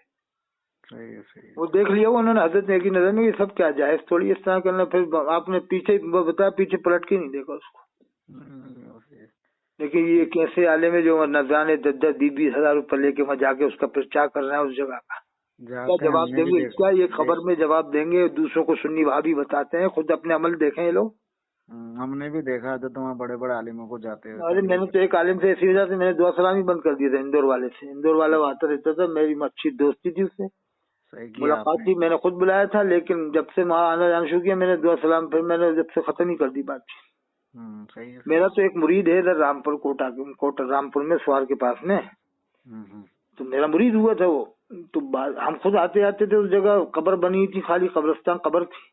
B: सही वो देख लिया उन्होंने हजरत ने की नजर में, ये सब क्या जायज थोड़ी इस तरह करना। फिर आपने पीछे बताया, पीछे पलट के नहीं देखा उसको। लेकिन ये कैसे आलिम है जो न जाने 10-10 20-20 हजार रुपये लेके वहाँ जाके उसका प्रचार कर रहा है उस जगह का। क्या जवाब देंगे? क्या ये खबर में जवाब देंगे? दूसरों को सुन्नी वहाबी बताते हैं, खुद अपने अमल देखें ये लोग।
A: हमने भी देखा जो तुम बड़े बड़े आलिमों को जाते हैं।
B: अरे मैंने तो एक आलिम से ऐसी वजह से मैंने दुआ सलामी बंद कर दिया था, इंदौर वाले से। इंदौर वाला वो आता रहता था, मेरी अच्छी दोस्ती थी उससे,
A: सही किया
B: मुलाकात
A: आपने।
B: थी, मैंने खुद बुलाया था, लेकिन जब से वहाँ आना जाना शुरू किया मैंने दुआ सलाम, फिर मैंने जब से खत्म ही कर दी बात।
A: सही है।
B: मेरा तो एक मुरीद है इधर रामपुर कोटा रामपुर में स्वार के पास में, तो मेरा मुरीद हुआ था वो। तो हम खुद आते आते थे, उस जगह कब्र बनी थी, खाली कब्रिस्तान कब्र थी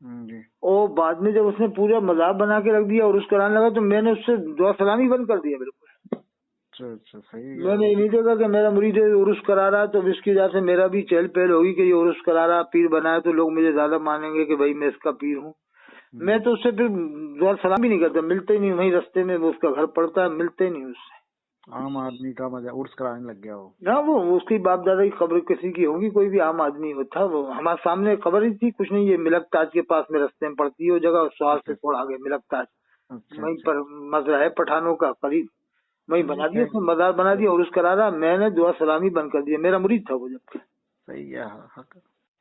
A: जी।
B: और बाद में जब उसने पूरा मजाक बना के रख दिया और उस कराने लगा, तो मैंने उससे दुआ सलामी बंद कर दिया बिल्कुल।
A: अच्छा सही है।
B: मैंने ये नहीं देखा कि मेरा मुरीद है उर्स करा रहा, तो इसकी वजह से मेरा भी चहल पहल होगी कि ये उर्स करा रहा, पीर बनाया, तो लोग मुझे ज्यादा मानेंगे कि भाई मैं इसका पीर हूँ। मैं तो उससे फिर दुआ सलाम भी नहीं करता, मिलते ही नहीं, वहीं रास्ते में उसका घर पड़ता है, मिलते ही नहीं उससे।
A: आम आदमी का मजा उर्स कराने लग गया वो।
B: ना वो उसकी बाप दादा की कब्र किसी की होगी, कोई भी आम आदमी होता, वो हमारे सामने कब्र ही थी, कुछ नहीं, ये मिलक ताज के पास में रास्ते में पड़ती है वो जगह, स्वार से थोड़ा आगे मिलक ताज, वहीं पर मजरा है पठानों का करीब, वहीं बना दिया उसने, मजार बना दिया और उस करा रहा। मैंने दुआ सलामी बंद कर दिया, मेरा मुरीद था वो जब।
A: सही है,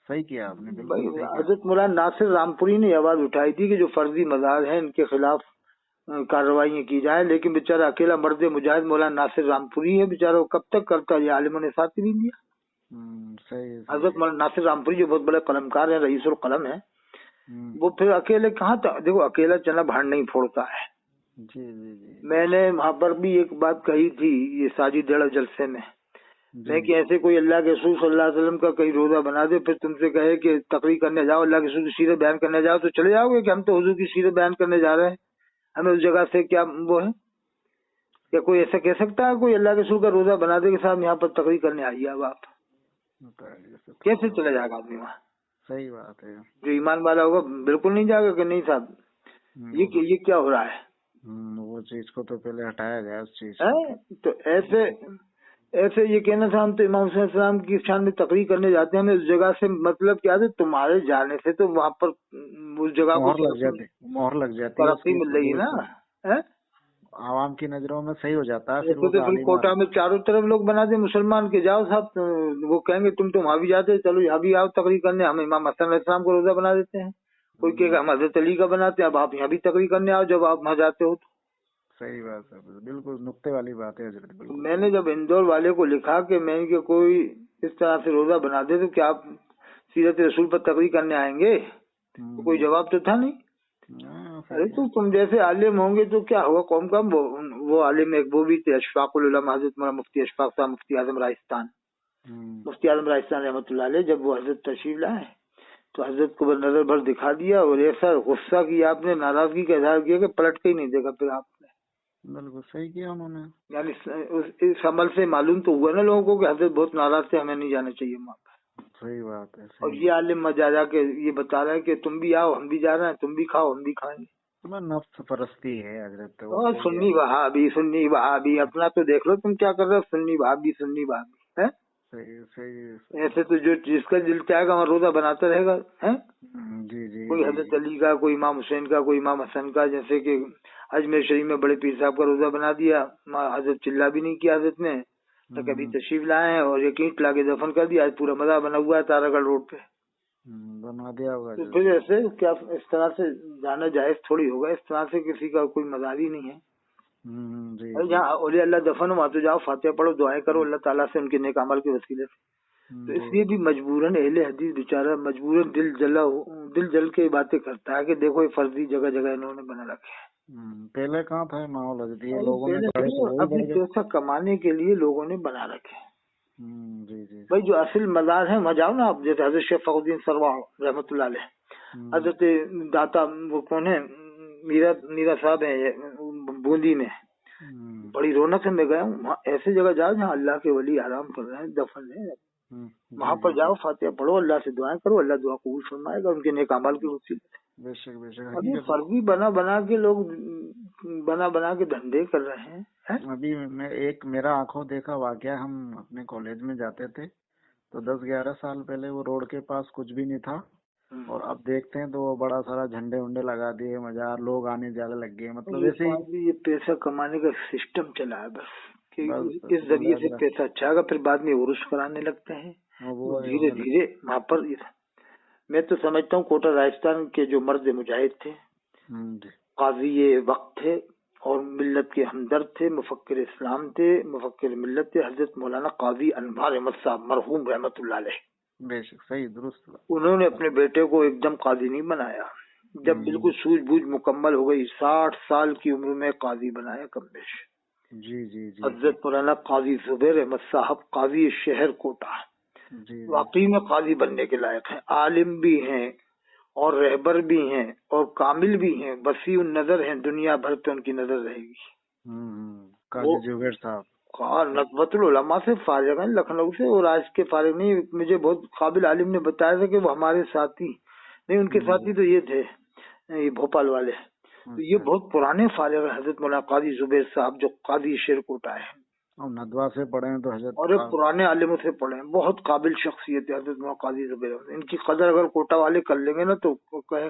A: सही किया आपने,
B: भाई
A: बिल्कुल सही
B: हजरत मौलाना नासिर रामपुरी ने आवाज उठाई थी कि जो फर्जी मजार है इनके खिलाफ कार्रवाई की जाए, लेकिन बेचारा अकेला मर्द मुजाहिद मौलाना नासिर रामपुरी है, बेचारा वो कब तक करता है, आलिमों ने साथ नहीं दिया।
A: सही
B: हजरत मौलाना नासिर रामपुरी जो बहुत बड़े कलमकार है, रईसुल कलम है, वो फिर अकेले कहाँ था, देखो अकेला चना भाड़ नहीं फोड़ता है। जी। मैंने वहाँ पर भी एक बात कही थी, ये साजिद जलसे में, मैं कि ऐसे कोई अल्लाह के रसूल सल्लल्लाहु अलैहि वसल्लम का कहीं रोजा बना दे, फिर तुमसे कहे कि तकरीर करने जाओ, अल्लाह के रसूल की सीरत बयान करने जाओ, तो चले जाओगे कि हम तो हुजूर की सीरत बयान करने जा रहे हैं, हमें उस जगह से क्या वो है? क्या कोई ऐसा कह सकता है कोई अल्लाह के रसूल का रोजा बना दे कि साहब यहाँ पर तकरीर करने आइए, अब आप कैसे चले जाएगा आदमी वहाँ?
A: सही बात है।
B: जो ईमान वाला होगा बिल्कुल नहीं जाएगा कि नहीं साहब ये क्या हो रहा है।
A: वो चीज को तो पहले हटाया गया उस चीज
B: तो ऐसे ये कहना था हम तो इमाम हुसैन सलाम की शान में तकरीर करने जाते हैं, हमें उस जगह से मतलब क्या है, तुम्हारे जाने से तो वहाँ पर उस जगह को
A: मोहर लग जाती
B: तरक्की मिल रही है ना,
A: आवाम की नजरों में सही हो जाता है।
B: फिर कोटा में चारों तरफ लोग बना दे मुसलमान के, जाओ साहब, वो कहेंगे तुम तो वहाँ भी जाते, चलो यहाँ भी आओ तकरीर करने, हम इमाम हसन अलैहिस्सलाम को रोजा बना देते हैं, कोई कहेगा हम हजरत अली का बनाते हैं, अब आप यहाँ भी तकरीर करने आओ जब आप वहाँ जाते हो।
A: सही बात है, बिल्कुल नुक्ते वाली बात है हजरत, बिल्कुल।
B: मैंने जब इंदौर वाले को लिखा कि मैं कि कोई इस तरह से रोजा बना दे तो क्या आप सीरत रसूल पर तकरीर करने आएंगे, तो कोई जवाब तो था नहीं। अरे तो तुम जैसे आलिम होंगे तो क्या होगा कौम का। वो आलिम एक वो भी थे अशफाकुल उलमा हजरत मौलाना मुफ्ती अशफाक साहब, मुफ्ती आजम राजस्थान, मुफ्ती आजम राजस्थान रहमतुल्लाह अलैह, जब वो हजरत तशरीफ लाए तो हजरत को नजर भर दिखा दिया और ऐसा गुस्सा किया आपने, नाराजगी का इजहार किया कि पलट के ही नहीं देखा फिर आपने। बिल्कुल सही किया उन्होंने, यानी इस अमल से मालूम तो हुआ ना लोगों को कि हजरत बहुत नाराज थे, हमें नहीं जाना चाहिए वहाँ पर। सही बात है। और ये आलिम मजा जाके ये बता रहा है कि तुम भी आओ, हम भी जा रहे हैं, तुम भी खाओ हम भी खाएंगे।
A: नफ्स परस्ती है हजरत।
B: सुन्नी वहाबी अपना तो देख लो तुम क्या कर रहे हो, सुन्नी वहाबी है। सही। ऐसे तो जो जिसका दिल चाहेगा वहाँ रोजा बनाता रहेगा है। जी। कोई हजरत अली का, कोई इमाम हुसैन का, कोई इमाम हसन का, जैसे कि अजमेर शरीफ में बड़े पीर साहब का रोजा बना दिया, हजरत चिल्ला भी नहीं किया हजरत ने, तो कभी तशरीफ लाए हैं और एक ईंट लाके दफन कर दिया, आज पूरा मज़ार बना हुआ है तारागढ़ रोड पे, बना दिया होगा। तो फिर ऐसे क्या इस तरह से जाना जायज थोड़ी होगा, इस तरह से किसी का कोई मज़ार ही नहीं है। जहाँ औलिया अल्लाह दफन हो वहाँ तो जाओ, फातिहा पढ़ो, दुआएं करो अल्लाह ताला से उनके नेक अमल के वसीले से। तो इसलिए भी मजबूरन अहले हदीस बेचारा मजबूरन दिल जल के बातें करता है कि देखो ये फर्जी जगह जगह इन्होंने बना रखे हैं। पहले कहाँ था माहौल, लोगों ने अभी पैसा कमाने के लिए लोगों ने बना रखे हैं। जी। भाई जो असल मजार है वहाँ जाओ ना आप, जैसे हजरत शेख फखरुद्दीन सरवार रहमतुल्लाह अलैह, हजरत दाता वो कौन है, मीरा साहब है बूंदी में, बड़ी रौनक है। मैं गया हूँ ऐसी जगह जाओ जहाँ अल्लाह के वली आराम कर रहे हैं, दफन है, वहाँ पर जाओ, फातिहा पढ़ो, अल्लाह से दुआएं करो, अल्लाह दुआ कबूल फरमाएगा उनके नेक अमल के वसीले। बेशक अभी फर्जी बना के लोग बना के धंधे कर रहे हैं। अभी मेरा आंखों देखा वाकया, हम अपने कॉलेज में जाते थे तो 10-11 साल पहले वो रोड के पास कुछ भी नहीं था, और अब देखते हैं तो बड़ा सारा झंडे उंडे लगा दिए, मजार लोग आने जाने लग गए। मतलब ऐसे ही ये पैसा कमाने का सिस्टम चला है बस, कि इस जरिए से पैसा अच्छा आएगा, फिर बाद में उर्स कराने लगते हैं धीरे धीरे वहाँ पर। मैं तो समझता हूँ कोटा राजस्थान के जो मर्द मुजाहिद थे قاضی وقت تھے اور ملت کے ہمدرد تھے، مفکر اسلام تھے، مفکر ملت تھے، حضرت مولانا قاضی انوار احمد صاحب مرحوم رحمت اللہ علیہ۔
A: بے شک، صحیح، درست۔
B: انہوں نے اپنے بیٹے کو ایک دم قاضی نہیں بنایا، جب بالکل سوجھ بوجھ مکمل ہو گئی 60 سال کی عمر میں قاضی بنایا کم بیش۔
A: جی جی جی۔
B: حضرت مولانا قاضی زبیر احمد صاحب قاضی شہر کوٹہ
A: جی،
B: واقعی میں قاضی بننے کے لائق ہیں، عالم بھی ہیں اور رہبر بھی ہیں اور کامل بھی ہیں، وسیع النظر ہیں، دنیا بھر پہ ان کی نظر رہے گی۔
A: قاضی زبیر صاحب
B: نقبۃ العلماء سے فارغ ہیں، لکھنؤ سے، اور آج کے فارغ نہیں۔ مجھے بہت قابل عالم نے بتایا تھا کہ وہ ہمارے ساتھی نہیں، ان کے ساتھی تو یہ تھے یہ بھوپال والے، تو یہ بہت پرانے فارغ ہیں حضرت مولانا قاضی زبیر صاحب جو قاضی شیر کوٹہ ہے،
A: اور ندوہ سے پڑھے ہیں تو حضرت،
B: اور ایک پرانے عالموں سے پڑھے ہیں، بہت قابل شخصیت ہے حضرت مولانا قاضی زبیر۔ ان کی قدر اگر کوٹہ والے کر لیں گے نا تو کہیں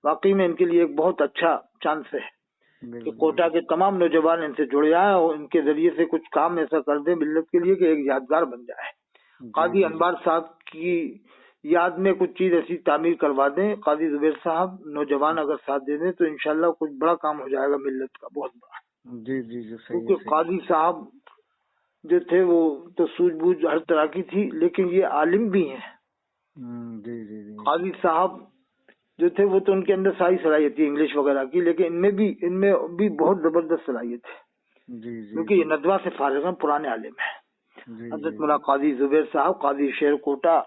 B: واقعی میں ان کے لیے ایک بہت اچھا چانس ہے کہ کوٹہ کے تمام نوجوان ان سے جڑ جائیں اور ان کے ذریعے سے کچھ کام ایسا کر دیں ملت کے لیے کہ ایک یادگار بن جائے۔ قاضی انوار صاحب کی یاد میں کچھ چیز ایسی تعمیر کروا دیں، قاضی زبیر صاحب نوجوان اگر ساتھ دے دیں تو انشاءاللہ کچھ بڑا کام ہو جائے گا ملت کا، بہت بڑا۔
A: جی جی جی،
B: کیونکہ قاضی صاحب جو تھے وہ تو سوجھ بوجھ ہر طرح کی تھی، لیکن یہ عالم بھی ہیں۔
A: جی جی جی،
B: قاضی صاحب جو تھے وہ تو ان کے اندر ساری صلاحیت تھی انگلش وغیرہ کی، لیکن ان میں بھی بہت زبردست صلاحیت ہے،
A: جی جی،
B: کیونکہ یہ ندوہ سے فارغ ہیں، پرانے عالم ہیں۔ حضرت مولانا قاضی زبیر صاحب قاضی شیر کوٹہ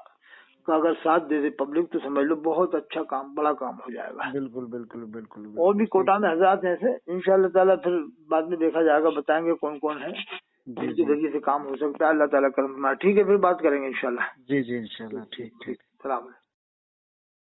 B: کا اگر ساتھ دے دے پبلک تو سمجھ لو بہت اچھا کام، بڑا کام ہو جائے گا۔
A: بالکل بالکل بالکل۔
B: اور بھی کوٹہ میں حضرات ایسے انشاءاللہ تعالیٰ پھر بعد میں دیکھا جائے گا، بتائیں گے کون کون ہے جن کے ذریعے سے کام ہو سکتا ہے، اللہ تعالیٰ کرم فرمائے۔ ٹھیک ہے، پھر بات کریں گے انشاءاللہ۔
A: جی جی، انشاءاللہ، ٹھیک ٹھیک۔
B: السلام علیکم۔